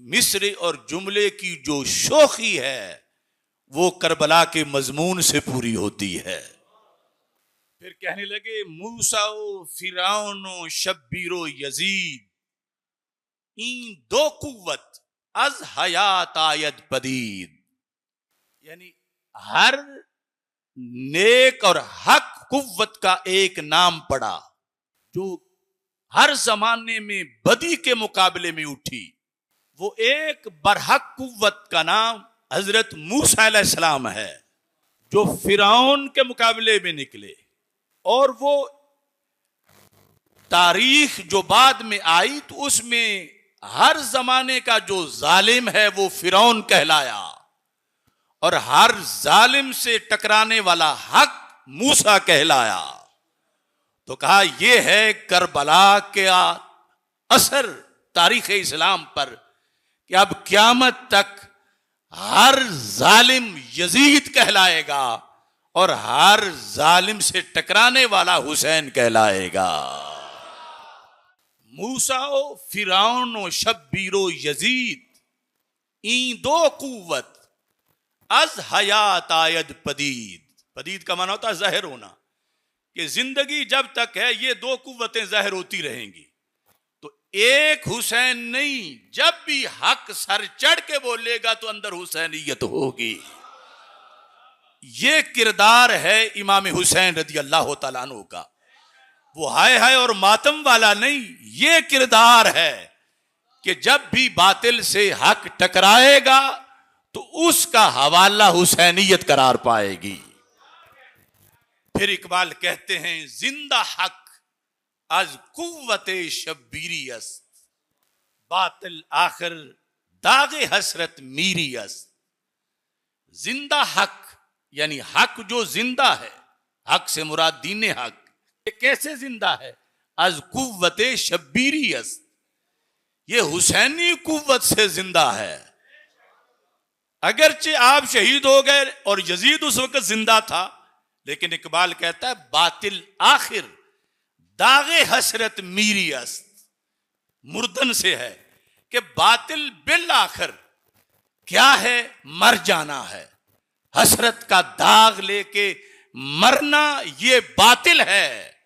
मिसरे और जुमले की जो शोखी है वो करबला के मजमून से पूरी होती है। फिर कहने लगे मूसाओ फिरौनो शब्बीरो यजीद इन दो कुव्वत अज हयात आयत पदीद, यानी हर नेक और हक कुव्वत का एक नाम पड़ा जो हर जमाने में बदी के मुकाबले में उठी। वो एक बरहक कुव्वत का नाम हजरत मूसा अलैहिस्सलाम है जो फिरौन के मुकाबले में निकले। और वो तारीख जो बाद में आई तो उसमें हर जमाने का जो जालिम है वो फिरौन कहलाया और हर जालिम से टकराने वाला हक मूसा कहलाया। तो कहा यह है करबला के असर तारीख इस्लाम पर कि अब क़यामत तक हर जालिम यजीद कहलाएगा और हर जालिम से टकराने वाला हुसैन कहलाएगा। मूसाओ फिरौनो शब्बीरो यजीद इन दो कुव्वत अज हयात आयद पदीद। पदीद का माना होता है ज़ाहिर होना, कि जिंदगी जब तक है ये दो कुव्वतें ज़ाहिर होती रहेंगी। तो एक हुसैन नहीं, जब भी हक सर चढ़ के बोलेगा तो अंदर हुसैनियत होगी। ये किरदार है इमाम हुसैन रज़ी अल्लाह तआला अन्हु का। वो हाय और मातम वाला नहीं, ये किरदार है कि जब भी बातिल से हक टकराएगा तो उसका हवाला हुसैनियत करार पाएगी। फिर इकबाल कहते हैं जिंदा हक अज कुव्वते शब्बीरी अस्त, बातिल आखिर दागे हसरत मीरी अस्त। जिंदा हक यानी हक जो जिंदा है, हक से मुराद दीन हक, कैसे जिंदा है? अज कुव्वते शब्बीरी अस्त, ये हुसैनी कुव्वत से जिंदा है। अगरचे आप शहीद हो गए और यजीद उस वक्त जिंदा था, लेकिन इकबाल कहता है बातिल आखिर दागे हसरत मीरी अस्त, मुर्दन से है कि बातिल बिल आखिर क्या है? मर जाना है। हसरत का दाग लेके मरना ये बातिल है।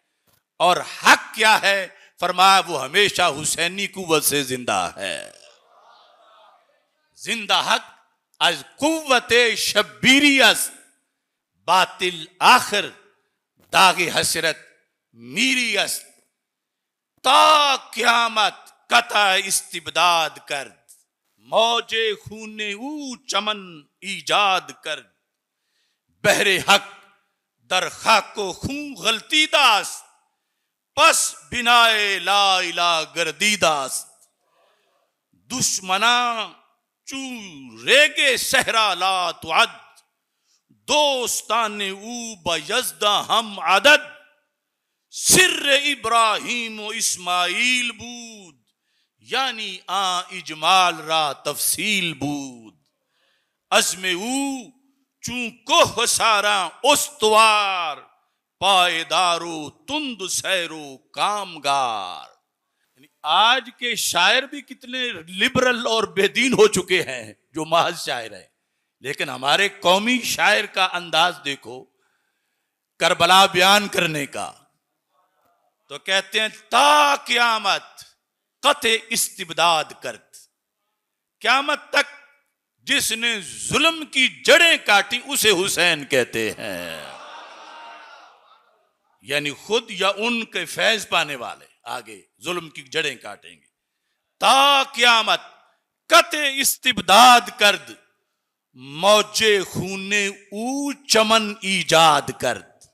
और हक क्या है? फरमाया वो हमेशा हुसैनी कुव्वत से जिंदा है। जिंदा हक अज कुव्वते शब्बीरी अस्त, बातिल आखिर दागे हसरत मीरी अस्त। ता क़यामत कता इस्तिबदाद कर, मौजे खूने ऊ चमन ईजाद कर। बहरे हक दर खाको खूं गलती दास्त, पस बिनाए ला इला गर्दीदास्त। दुश्मना चू रेगे सहरा ला तुअद, दोस्तान ऊ बयज़दा हम आदद। सिर्र इब्राहिम व इस्माइल बूद, यानी आ इजमाल रा तफसील बूद। अज़्मे ऊ चूं कोह सारा उस्तवार, पायदारो तुंद सैरो कामगार। आज के शायर भी कितने लिबरल और बेदीन हो चुके हैं जो महज शायर हैं, लेकिन हमारे कौमी शायर का अंदाज देखो करबला बयान करने का। तो कहते हैं ता क़यामत कते इस्तिबदाद करत, क़यामत तक जिसने जुल्म की जड़ें काटी उसे हुसैन कहते हैं। यानी खुद या उनके फैज पाने वाले आगे जुल्म की जड़ें काटेंगे। ता क़यामत कते इस्तिबदाद करद, मौजे खूने ऊ चमन ईजाद करद।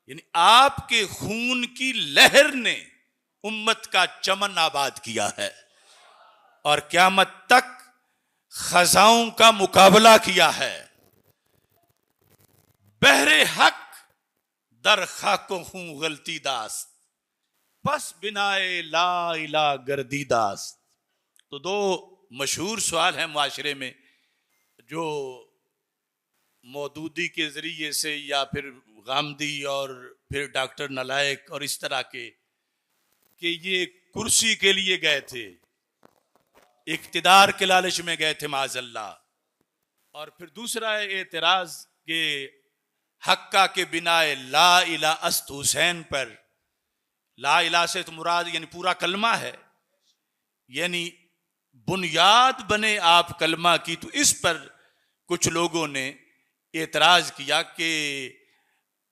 यानी आपके खून की लहर ने उम्मत का चमन आबाद किया है और क़यामत तक खजाओं का मुकाबला किया है। बहरे हक दर खाको हूं गलती दास्त, बस बिनाए ला इला गर्दी दास्त। तो दो मशहूर सवाल है मुआशरे में, जो मौदूदी के ज़रिए से या फिर गामदी और फिर डॉक्टर नलायक और इस तरह के, कि ये कुर्सी के लिए गए थे, इक्तिदार के लालच में गए थे माज़अल्लाह। और फिर दूसरा एतराज के हक्का के बिनाए ला इला अस्त हुसैन पर, ला इला से तो मुराद यानी पूरा कलमा है, यानी बुनियाद बने आप कलमा की। तो इस पर कुछ लोगों ने एतराज किया कि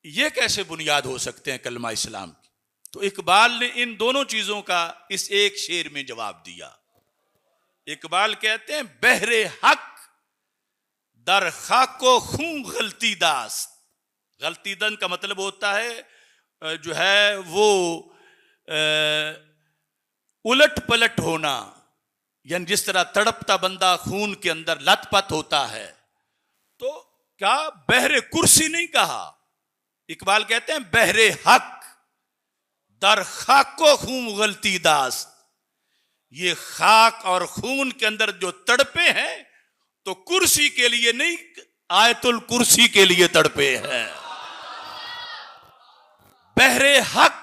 ये कैसे बुनियाद हो सकते हैं कलमा इस्लाम की। तो इकबाल ने इन दोनों चीजों का इस एक शेर में जवाब दिया। इकबाल कहते हैं बहरे हक दर खाको खूं गलती दास्त। गलतीदन का मतलब होता है जो है वो उलट पलट होना, यानी जिस तरह तड़पता बंदा खून के अंदर लथपथ होता है। तो क्या बहरे कुर्सी नहीं कहा, इकबाल कहते हैं बहरे हक दर खाको खून गलती दास्त। ये खाक और खून के अंदर जो तड़पे हैं तो कुर्सी के लिए नहीं, आयतुल कुर्सी के लिए तड़पे हैं। बहरे हक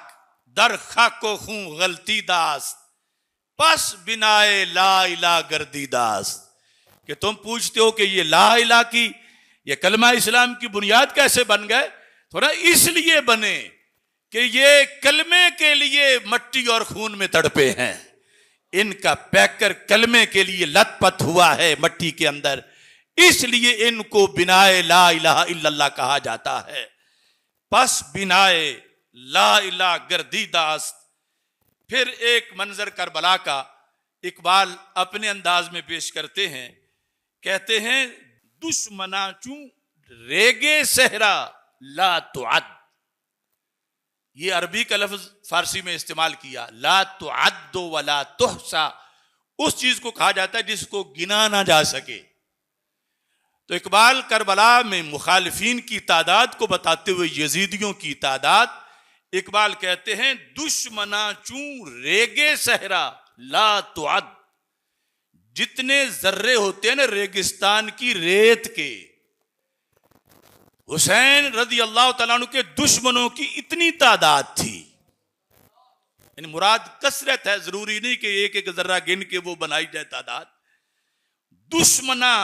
दर खाको खून गलती दास्त, पस बिनाए ला इला गर्दी दास्त। कि तुम पूछते हो कि ये ला इला की, ये कलमा इस्लाम की बुनियाद कैसे बन गए? थोड़ा इसलिए बने कि ये कलमे के लिए मट्टी और खून में तड़पे हैं। इनका पैकर कलमे के लिए लथपथ हुआ है मट्टी के अंदर, इसलिए इनको बिनाए ला इलाहा इल्लल्लाह कहा जाता है। पस बिनाए ला इला गर्दी दास्त। फिर एक मंजर करबला का इकबाल अपने अंदाज में पेश करते हैं, कहते हैं दुश्मनाचू रेगे सहरा ला तुअद। ये अरबी का लफ्ज फारसी में इस्तेमाल किया, ला तुअद्दु वला तुहसा। उस चीज को कहा जाता है जिसको गिना ना जा सके। तो इकबाल करबला में मुखालिफिन की तादाद को बताते हुए यजीदियों की तादाद, इकबाल कहते हैं दुश्मनाचू रेगे सहरा ला तुअद। जितने जर्रे होते हैं ना रेगिस्तान की रेत के, हुसैन रजी अल्लाह तआला अन्हु के दुश्मनों की इतनी तादाद थी। यानी मुराद कसरत है, जरूरी नहीं कि एक एक जर्रा गिन के वो बनाई जाए तादाद। दुश्मना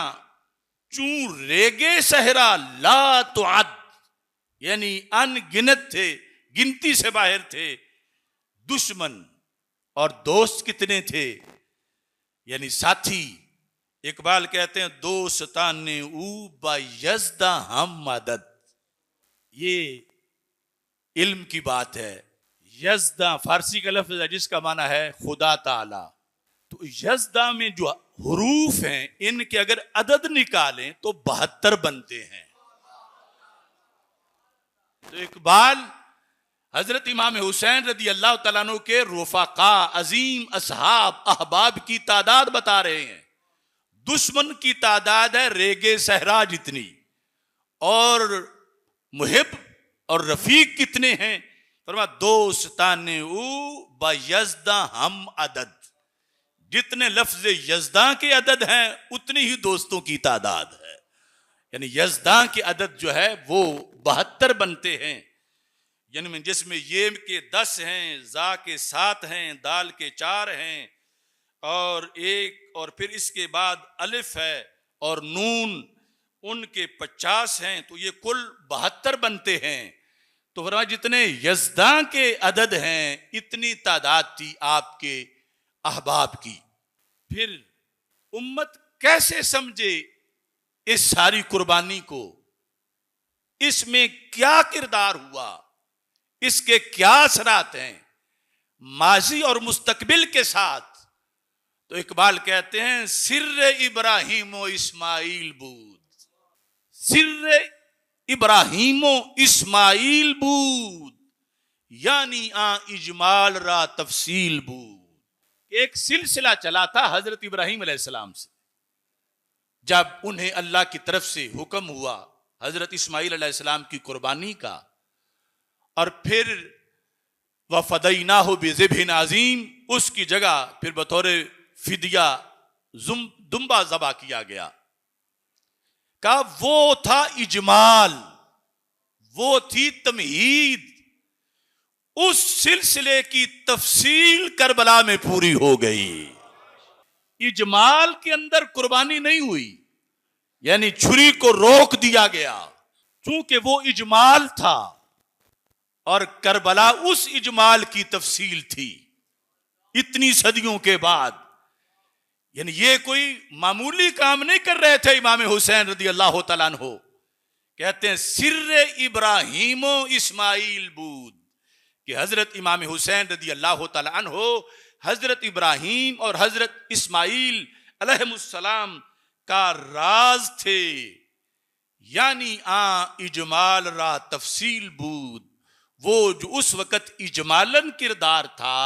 चू रेगे सहरा ला तुअद, यानी अनगिनत थे, गिनती से बाहर थे दुश्मन। और दोस्त कितने थे, यानी साथी। इकबाल कहते हैं दोस्ताने ऊ बायज़दा हम मदद। ये इल्म की बात है। यज़दा फारसी का लफ्ज है जिसका माना है खुदा ताला। तो यज़दा में जो हुरूफ हैं इनके अगर अदद निकालें तो 72 बनते हैं। तो इकबाल हजरत इमाम हुसैन रदी अल्लाह तआला अन्हु के रुफाका, अजीम, असहाब, अहबाब की तादाद बता रहे हैं। दुश्मन की तादाद है रेगे सहरा जितनी, और मुहिब और रफीक कितने हैं? फरमा दोस्ताने ऊ बायज़दा हम अदद। जितने लफ्ज यज़दा के अदद हैं उतनी ही दोस्तों की तादाद है। यानी यज़दा के अदद जो है वो 72 बनते हैं। यानी जिसमें ये के 10 हैं, जा के 7 हैं, दाल के 4 हैं, और एक और फिर इसके बाद अलिफ है और नून, उनके 50 हैं। तो ये कुल 72 बनते हैं। तो फरमाया जितने यज़दा के अदद हैं इतनी तादाद थी आपके अहबाब की। फिर उम्मत कैसे समझे इस सारी कुर्बानी को, इसमें क्या किरदार हुआ, इसके क्या असरात हैं माजी और मुस्तकबिल के साथ? तो इकबाल कहते हैं सिर्रे इब्राहिमो इस्माइल बूद। सिर्रे इब्राहिमो इस्माइल बूद, यानी इजमाल रा तफसील बूद। एक सिलसिला चला था हजरत इब्राहिम अलैहिस्सलाम से। जब उन्हें अल्लाह की तरफ से हुक्म हुआ हजरत इस्माइल अलैहिस्सलाम की कुर्बानी का, और फिर वफदईनाहु बिज़िब्हिन अज़ीम, उसकी जगह फिर बतौर फिदिया दुम्बा ज़बा किया गया। कहा वो था इजमाल, वो थी तमहीद, उस सिलसिले की तफसील करबला में पूरी हो गई। इजमाल के अंदर कुर्बानी नहीं हुई, यानी छुरी को रोक दिया गया, चूंकि वो इजमाल था और करबला उस इजमाल की तफसील थी इतनी सदियों के बाद। यानी ये कोई मामूली काम नहीं कर रहे थे इमाम हुसैन रदी अल्लाह तआला अन्हु। कहते हैं सिर्रे इब्राहिमो इस्माइल बूद, कि हजरत इमाम हुसैन रदी अल्लाह तआला अन्हु हजरत इब्राहिम और हजरत इस्माइल अलैहिमुस्सलाम का राज थे। यानी इजमाल रा तफसील बूद, वो जो उस वक्त इजमालन किरदार था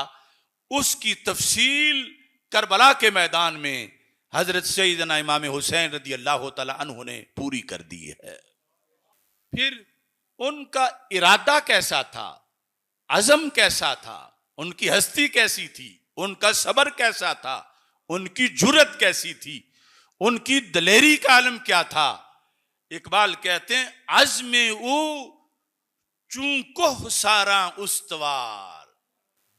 उसकी तफसील करबला के मैदान में हजरत सैयदना इमाम हुसैन रदी अल्लाह तआला अन्हु ने पूरी कर दी है। फिर उनका इरादा कैसा था, अज़म कैसा था, उनकी हस्ती कैसी थी, उनका सबर कैसा था, उनकी जुर्रत कैसी थी, उनकी दलेरी का आलम क्या था। इकबाल कहते हैं अज़्मे ऊ चूंकोह सारा उस्तवार,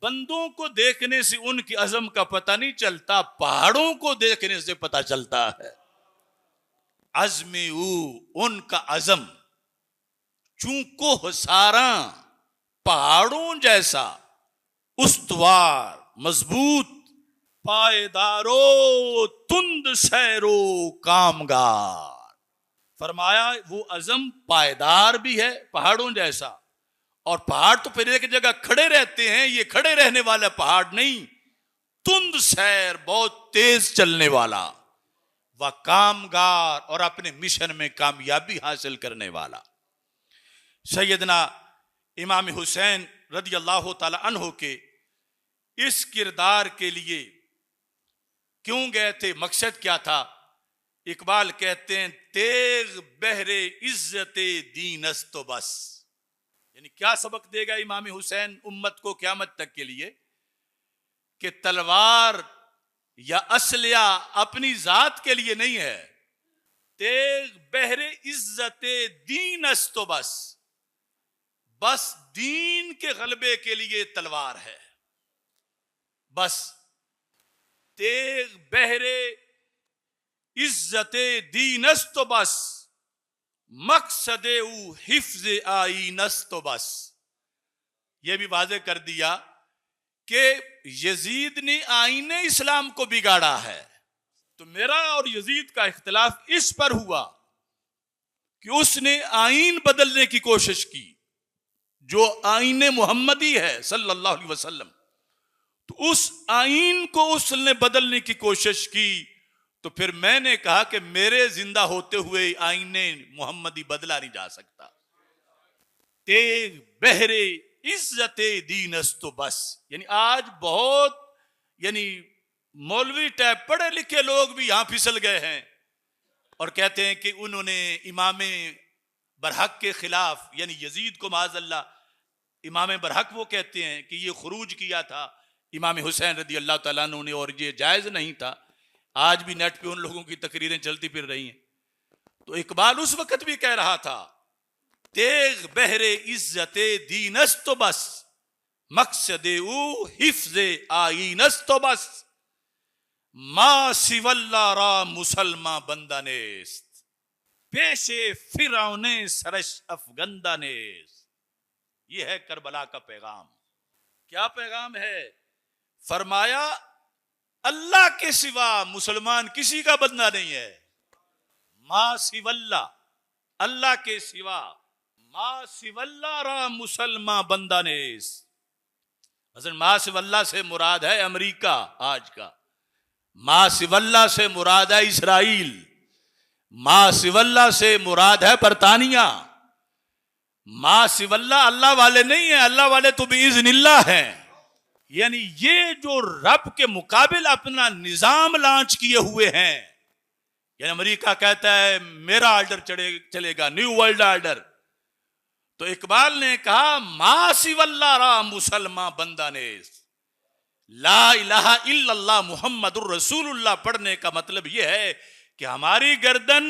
बंदों को देखने से उनकी अज़म का पता नहीं चलता, पहाड़ों को देखने से पता चलता है। अज़्मे ऊ उनका अज़म, चूंकोह सारा पहाड़ों जैसा, उस्तवार मजबूत, पायदारो तुंद सैरो कामगार। फरमाया वो अज़म पायदार भी है पहाड़ों जैसा, और पहाड़ तो फिर एक जगह खड़े रहते हैं, ये खड़े रहने वाला पहाड़ नहीं, तुंद सैर बहुत तेज चलने वाला, वह कामगार और अपने मिशन में कामयाबी हासिल करने वाला। सैयदना इमाम हुसैन रदी अल्लाह तआला अन्हु के इस किरदार के लिए क्यों गए थे, मकसद क्या था। इकबाल कहते हैं तेग बहरे इज्जते दीनस तो बस, यानी क्या सबक देगा इमाम हुसैन उम्मत को क़यामत तक के लिए, कि तलवार या असलिया अपनी जात के लिए नहीं है, तेग बहरे इज्जते दीनस तो बस, बस दीन के गलबे के लिए तलवार है। बस तेग बहरे इज्जते दीनस तो बस, मकसदे ऊ हिफ्ज़े आईनस तो बस। यह भी वाज़े कर दिया कि यजीद ने आईने इस्लाम को बिगाड़ा है, तो मेरा और यजीद का इख्तिलाफ इस पर हुआ कि उसने आईन बदलने की कोशिश की, जो आईने मुहम्मदी है सल्लल्लाहु अलैहि वसल्लम, तो उस आईन को उसने बदलने की कोशिश की। तो फिर मैंने कहा कि मेरे जिंदा होते हुए आईने मुहम्मदी बदला नहीं जा सकता। तेग बहरे इज्जते दीनस तो बस, यानी आज बहुत यानी मौलवी टाइप पढ़े लिखे लोग भी यहां फिसल गए हैं और कहते हैं कि उन्होंने इमाम बरहक के खिलाफ, यानी यजीद को माज़अल्लाह इमाम बरहक वो कहते हैं कि ये खुरूज किया था इमाम हुसैन रदी अल्लाह तआला अन्हु ने, और ये जायज नहीं था। आज भी नेट पे उन लोगों की तकरीरें चलती फिर रही हैं। तो इकबाल उस वक्त भी कह रहा था तेग बहरे इज्जते दीनस तो बस, मकसदे ऊ हिफ्ज़े आईनस तो बस, मा सिवल्ला रा मुसलमा बंदानेस्त, पेशे फिरौने सरश अफगंदानेस्त। यह है करबला का पैगाम। क्या पैगाम है? फरमाया अल्लाह के सिवा मुसलमान किसी का बंदा नहीं है। मा सिवल्ला, अल्लाह के सिवा, मा सिवल्ला रा मुसलमान बंदानेस। असल मा सिवल्ला से मुराद है अमेरिका आज का, मा सिवल्ला से मुराद है इसराइल, मा सिवल्ला से मुराद है बरतानिया। मा सिवल्ला अल्लाह वाले नहीं है, अल्लाह वाले तो बिइज़्निल्लाह हैं। यानी ये जो रब के मुकाबिल अपना निजाम लॉन्च किए हुए हैं, यानी अमेरिका कहता है मेरा ऑर्डर चलेगा, न्यू वर्ल्ड ऑर्डर, तो इकबाल ने कहा मा सिवल्ला रा मुसलमान बंदानेस, ला इलाहा इल्लल्लाह मुहम्मदुर रसूलुल्लाह पढ़ने का मतलब यह है कि हमारी गर्दन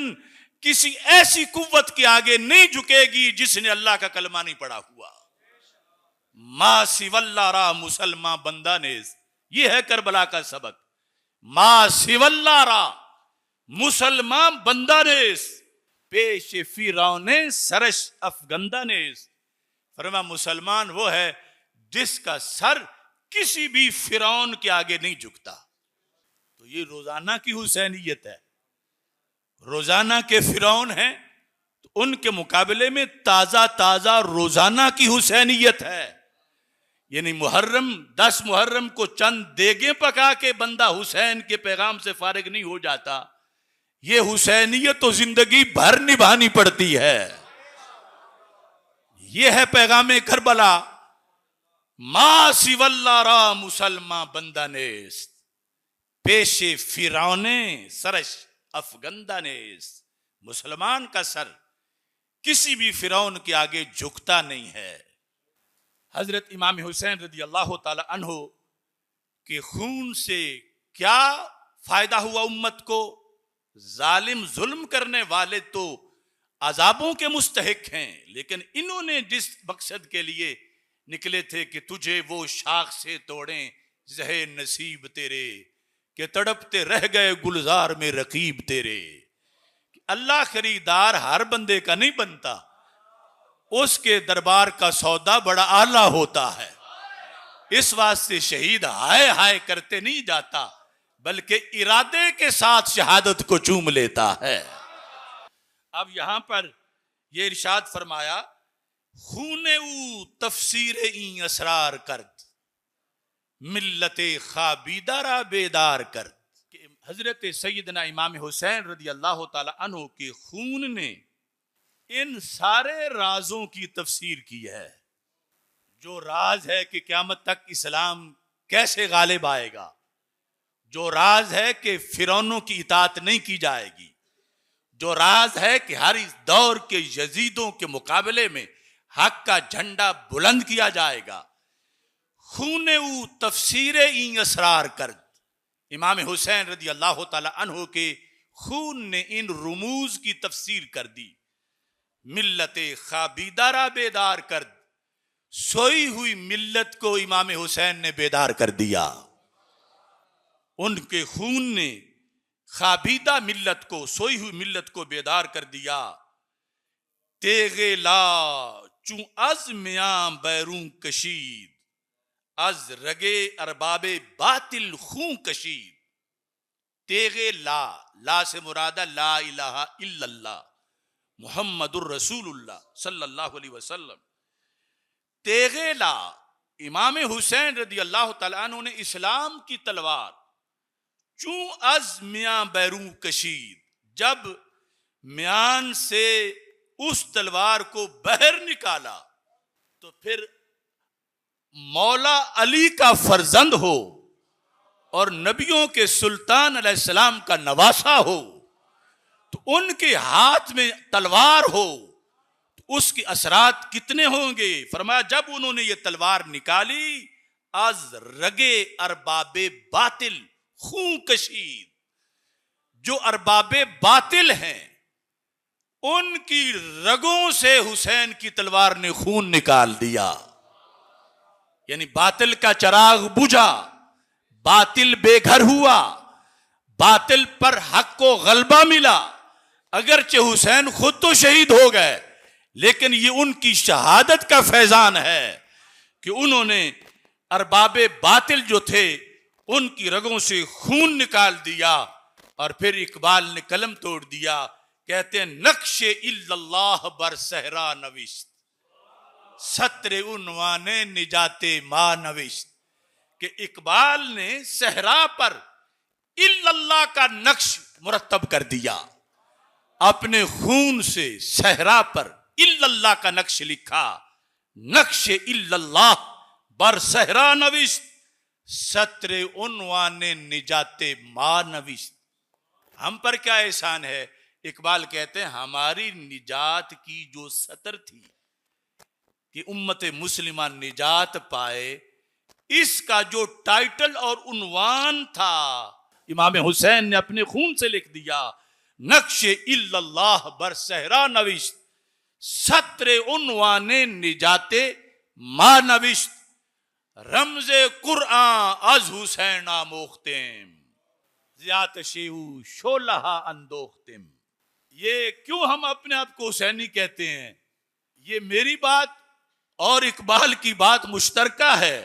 किसी ऐसी कुव्वत के आगे नहीं झुकेगी जिसने अल्लाह का कलमा नहीं पढ़ा हुआ। मा सिवल्लारा मुसलमान बंदा ने, यह है करबला का सबक। मा सिवल्लारा मुसलमान बंदा ने पेश फिरौने सरश अफगंदा ने। फरमा मुसलमान वो है जिसका सर किसी भी फिरौन के आगे नहीं झुकता। तो ये रोजाना की हुसैनियत है। रोजाना के फिरौन हैं तो उनके मुकाबले में ताजा ताजा रोजाना की हुसैनियत है। यानी मुहर्रम 10 मुहर्रम को चंद देगे पका के बंदा हुसैन के पैगाम से फारिग नहीं हो जाता। ये हुसैनियत तो जिंदगी भर निभानी पड़ती है। यह है पैगाम करबला। मा सिवल्लारा मुसलमान बंदा नेस पेशे फिरौने सरश अफगंदा नेस। मुसलमान का सर किसी भी फिरौन के आगे झुकता नहीं है। हजरत इमाम हुसैन रदी अल्लाह ताला अन्हो के खून से क्या फायदा हुआ उम्मत को? जालिम जुल्म करने वाले तो अजाबों के मुस्तहिक हैं, लेकिन इन्होंने जिस मकसद के लिए निकले थे कि तुझे वो शाख से तोड़ें जहे नसीब तेरे, कि तड़पते रह गए गुलजार में रकीब तेरे। अल्लाह खरीदार हर बंदे का नहीं बनता, उसके दरबार का सौदा बड़ा आला होता है। इस वास्ते शहीद हाय हाय करते नहीं जाता, बल्कि इरादे के साथ शहादत को चूम लेता है। अब यहां पर यह इरशाद फरमाया, खूने ऊ तफसीर ई असरार करद मिल्लते खाबीदारा बेदार करद। हजरत सैयदना इमाम हुसैन रदी अल्लाह ताला अन्हु के खून ने इन सारे राजों की तफसीर की है। जो राज है कि क़यामत तक इस्लाम कैसे गालिब आएगा, जो राज है कि फिरौनों की इताअत नहीं की जाएगी, जो राज है कि हर इस दौर के यजीदों के मुकाबले में हक का झंडा बुलंद किया जाएगा। खूने ऊ तफसीरे ई असरार कर। इमाम हुसैन रदी अल्लाह ताला अन्हु के खून ने इन रुमूज की तफसीर कर दी। मिल्लते खाबीदारा बेदार कर, सोई हुई मिल्लत को इमाम हुसैन ने बेदार कर दिया। उनके खून ने खाबीदा मिल्लत को, सोई हुई मिल्लत को बेदार कर दिया। तेगे ला चू अज मियां बैरू कशीद, अज रगे अरबाबे बातिल खूं कशीद। तेगे ला, ला से मुरादा ला इलाहा इल्लल्लाह मुहम्मदुर रसूलुल्लाह सल्लल्लाहु अलैहि वसल्लम। तेगे ला, इमाम हुसैन रदी अल्लाह ताला अन्हु ने इस्लाम की तलवार चू अज मियां बैरू कशीद, जब म्यान से उस तलवार को बहर निकाला तो फिर मौला अली का फर्जंद हो और नबियों के सुल्तान अलैहिस्सलाम का नवासा हो, तो उनके हाथ में तलवार हो तो उसके असरात कितने होंगे। फरमाया जब उन्होंने ये तलवार निकाली, अज रगे अरबाबे बातिल खूं कशीद, जो अरबाबे बातिल हैं उनकी रगों से हुसैन की तलवार ने खून निकाल दिया। यानी बातिल का चिराग बुझा, बातिल बेघर हुआ, बातिल पर हक को गलबा मिला। अगरचे हुसैन खुद तो शहीद हो गए, लेकिन ये उनकी शहादत का फैजान है कि उन्होंने अरबाबे बातिल जो थे उनकी रगों से खून निकाल दिया। और फिर इकबाल ने कलम तोड़ दिया, कहते हैं नक्शे इल्लल्लाह बर सहरा नविश्त, सत्रे उन्वाने निजाते मां नविश्त। कि इकबाल ने सहरा पर इल्लल्लाह का नक्श मुरतब कर दिया, अपने खून से सहरा पर इल्लल्लाह का नक्श लिखा। नक्शे इल्लल्लाह बर सहरा नविश्त, सत्रे उन्वाने निजाते मां नविश्त। हम पर क्या एहसान है। इकबाल कहते हैं हमारी निजात की जो सतर थी कि उम्मत मुस्लिमा निजात पाए, इसका जो टाइटल और उन्वान था इमाम हुसैन ने अपने खून से लिख दिया, नक्शे इल्लल्लाह बर सहरा नविश्त, सत्रे उन्वाने निजाते मा नविश्त, रमजे कुरआन अज हुसैन आमोख्तेम, ज़ियात शेऊ शोलहा अंदोख्तिम। ये क्यों हम अपने आप को हुसैनी कहते हैं? ये मेरी बात और इकबाल की बात मुश्तरका है।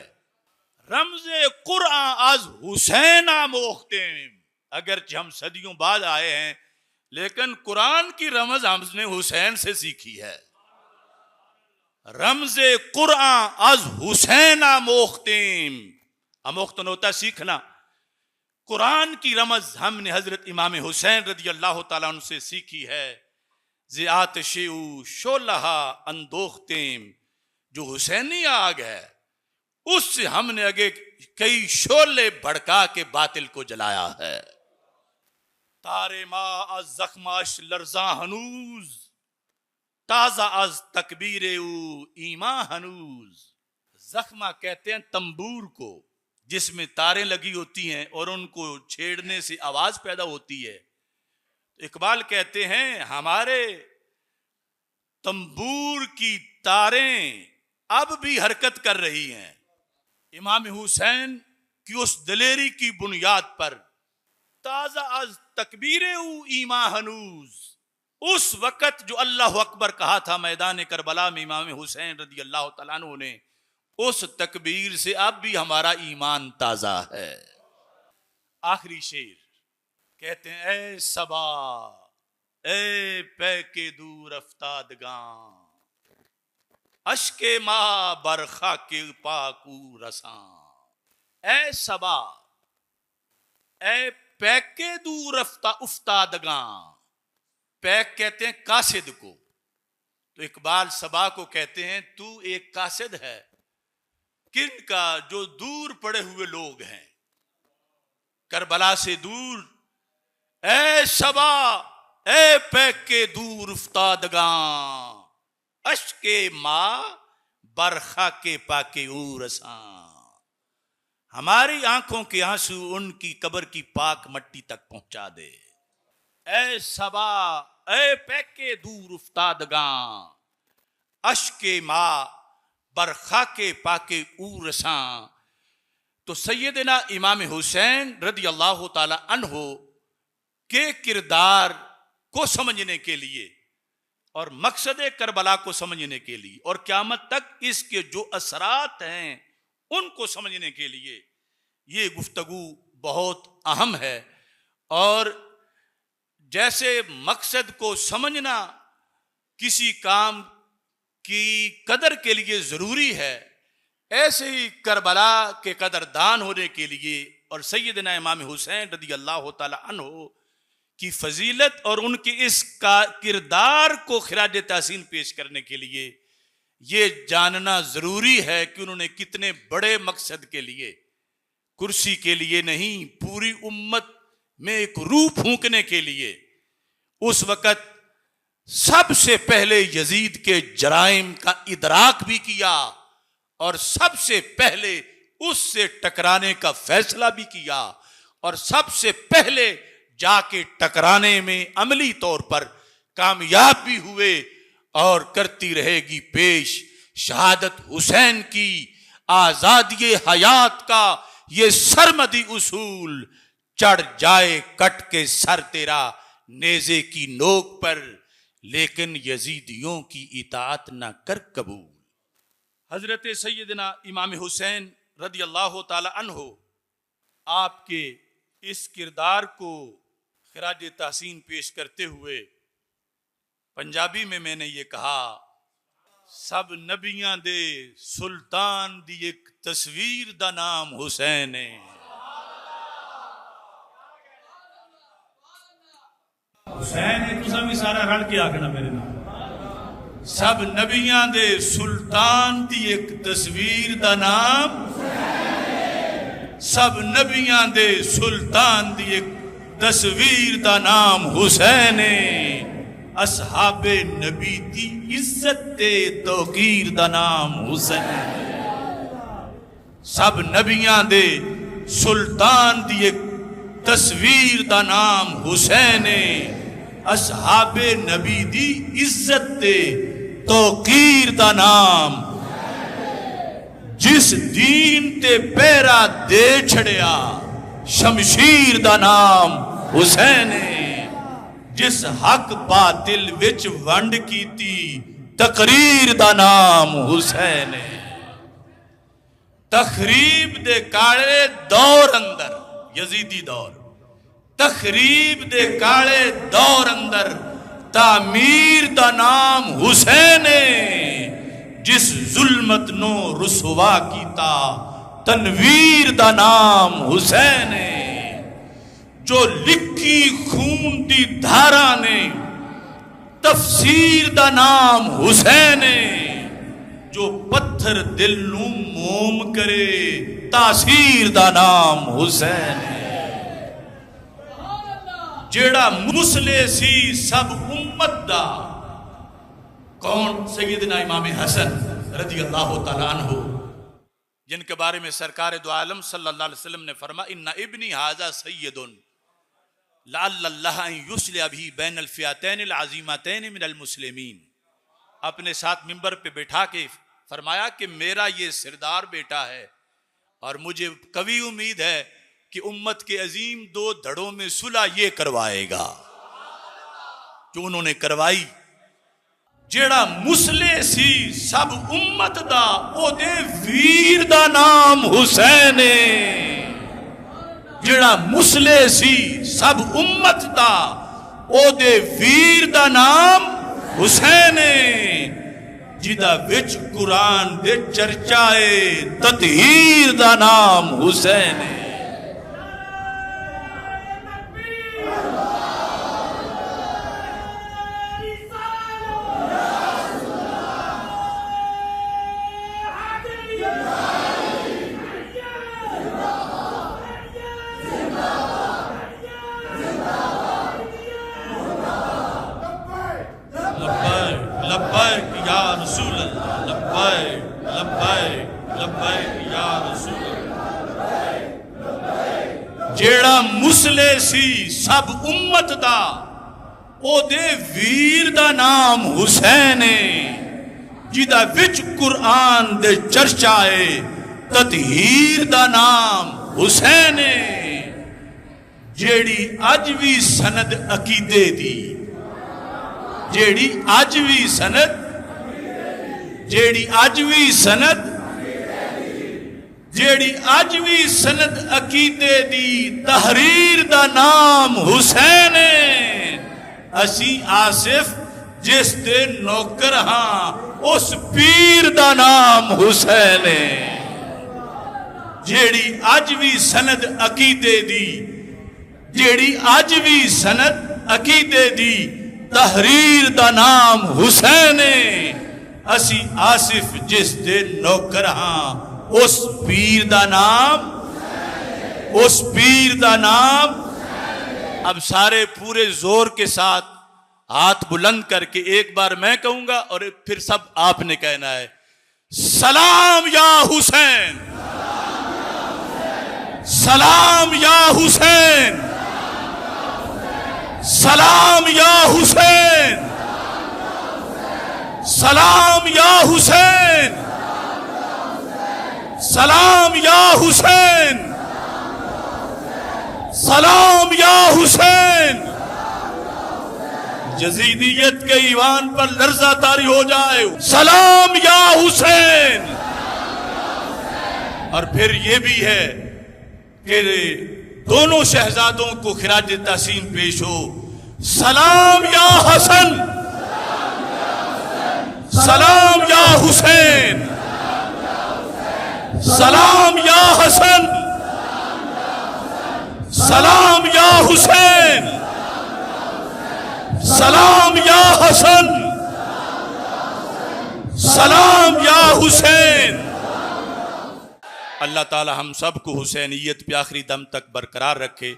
रमजे कुरआन आज हुसैन आमोख्तेम, अगरचे हम सदियों बाद आए हैं लेकिन कुरान की रमज हमने हुसैन से सीखी है। रमजे कुरआन आज हुसैन आमोख्तेम, अमोख्तन होता सीखना। कुरान की रमज हमने हजरत इमाम हुसैन रदी अल्लाह ताला अन्हु से सीखी है। ज़ियात शेऊ शोलहा अंदोख्तेम, जो हुसैनी आग है उससे हमने आगे कई शोले भड़का के बातिल को जलाया है। तारे मा अज जख्माश लर्जा हनूज, ताजा अज तकबीर ईमा हनूज। जख्मा कहते हैं तंबूर को जिसमें तारें लगी होती हैं और उनको छेड़ने से आवाज पैदा होती है। इकबाल कहते हैं हमारे तंबूर की तारें अब भी हरकत कर रही हैं। इमाम हुसैन की उस दिलेरी की बुनियाद पर ताजा अज तकबीर ईमा हनूज, उस वक़्त जो अल्लाह अकबर कहा था मैदान करबला में इमाम हुसैन रदी अल्लाह तआला अन्हु ने, उस तकबीर से अब भी हमारा ईमान ताजा है। आखिरी शेर कहते हैं, ए सबा ए पै के दूर अफ्तादगां, अश्के मा बरखा के पाकू रसां। ए सबा ए पैके दूर उफ्तादगां, पैक कहते हैं कासिद को, तो इकबाल सबा को कहते हैं तू एक कासिद है। किन का? जो दूर पड़े हुए लोग हैं, करबला से दूर। ए सबा ए पैके दूर उफ्तादगां, अश्के माँ बरखा के पाके रसां, हमारी आंखों के आंसू उनकी कब्र की पाक मट्टी तक पहुंचा दे। ए सबा ए पैके दूर उफ्तादगां, अश्के माँ बरखा के पाके रसां। तो सैयदना इमाम हुसैन रदी अल्लाह ताला अन्हो के किरदार को समझने के लिए और मकसद करबला को समझने के लिए और क़यामत तक इसके जो असरात हैं उनको समझने के लिए ये गुफ्तगू बहुत अहम है। और जैसे मकसद को समझना किसी काम की कदर के लिए ज़रूरी है, ऐसे ही करबला के कदरदान होने के लिए और सैयदना इमाम हुसैन रदी अल्लाह ताला अन्हु की फजीलत और उनके इस किरदार को खिराज तहसीन पेश करने के लिए ये जानना जरूरी है कि उन्होंने कितने बड़े मकसद के लिए, कुर्सी के लिए नहीं, पूरी उम्मत में एक रूह फूंकने के लिए उस वक़्त सबसे पहले यजीद के जराइम का इदराक भी किया और सबसे पहले उससे टकराने का फैसला भी किया और सबसे पहले जाके टकराने में अमली तौर पर कामयाब भी हुए और करती रहेगी पेश शहादत हुसैन की आजादी हयात का ये सरमदी उसूल। चढ़ जाए कट के सर तेरा नेज़े की नोक पर, लेकिन यजीदियों की इताअत न कर कबूल। हजरत सैयदना इमाम हुसैन रदी अल्लाह ताला अन्हो आपके इस किरदार को खिराज तहसीन पेश करते हुए पंजाबी में मैंने ये कहा, सब नबियां दे सुल्तान दी एक तस्वीर दा नाम हुसैन है। हुसैन है तुसा भी सारा रल के आखना मेरे नाम। सब नबियां दे सुल्तान दी एक तस्वीर दा नाम, सब नबियां दे सुल्तान दी एक तस्वीर दा नाम हुसैन है। असहाबे नबी दी इज्जत ते तौकीर दा नाम हुसैन। सब नबियां दे सुल्तान दी एक तस्वीर दा नाम हुसैन है। असहाबे नबी दी इज्जत दे तौकीर दा नाम, जिस दीन ते पैरा दे छड़िया शमशीर दा नाम हुसैन है। जिस हक बातिल विच वंड कीती तकरीर दा नाम हुसैन है। तखरीब दे काले दौर अंदर, यजीदी दौर, तखरीब दे काले दौर अंदर तामीर दा नाम हुसैन है। जिस जुल्मत नो रुसवा कीता तनवीर दा नाम हुसैन है। जो लिखी खून दी धारा ने तफसीर दा नाम हुसैन है। जो पत्थर दिल नू मोम करे तासीर दा नाम हुसैन है। जेड़ा मुसले सी सब उम्मत दा, कौन? सैयदना इमाम हसन रज़ी अल्लाह तआला अन्हु, जिनके बारे में सरकार दो आलम सल्लल्लाहु अलैहि वसल्लम ने फरमा इन्ना इब्नी हाजा सय्यदुन लअल्लल्लाह अन युस्लिह बिही बैनल फिअतैनिल अज़ीमतैनि मिनल मुस्लिमीन। अपने साथ मिंबर पे बैठा के फरमाया कि मेरा ये सिरदार बेटा है और मुझे कभी उम्मीद है कि उम्मत के अजीम दो धड़ों में सुलह ये करवाएगा जो उन्होंने करवाई। जेड़ा मुसले सी सब उम्मत दा ओदे वीर दा नाम हुसैन है। जेड़ा मुसले सी सब उम्मत दा ओदे वीर दा नाम हुसैन है। जिदा विच कुरान दे चर्चाए ततहीर दा नाम हुसैन है। लब्बैक या रसूल अल्लाह, लब्बैक लब्बैक लब्बैक या रसूल अल्लाह। जेड़ा मुसले सी सब उम्मत दा ओदे वीर दा नाम हुसैन है। जिदा विच कुरान दे चर्चाए ततहीर दा नाम हुसैन है। जेड़ी अज भी सनद अकीदे दी, जेड़ी अज भी सनद, जेड़ी अज भी सनद, जेड़ी अज भी सनद अकीदे दी तहरीर दा नाम हुसैन है। असी आसिफ जिस दे नौकर हां उस पीर दा नाम हुसैन है। जेड़ी अज भी सनद अकीदे दी, जेड़ी अज भी सनद अकीदे दी तहरीर दा नाम हुसैन है। असी आसिफ जिस दे नौकर हां उस पीर दा नाम, उस पीर दा नाम। अब सारे पूरे जोर के साथ हाथ बुलंद करके एक बार मैं कहूंगा और फिर सब आपने कहना है। सलाम या हुसैन, सलाम या हुसैन, सलाम या हुसैन, सलाम या हुसैन, सलाम या हुसैन, सलाम या हुसैन। यजीदियत के ईवान पर लर्जा तारी हो जाए। सलाम या हुसैन। और फिर ये भी है कि दोनों शहजादों को खिराज तहसीन पेश हो। सलाम या हसन, सलाम या हुसैन, सलाम या हसन, सलाम या हुसैन, सलाम या हसन, सलाम या हुसैन। अल्लाह ताला हम सब को हुसैनियत पे आखिरी दम तक बरकरार रखे।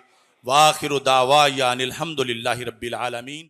वाखिरु दावा या अनिल हम्दुलिल्लाहि रब्बिल आलमीन।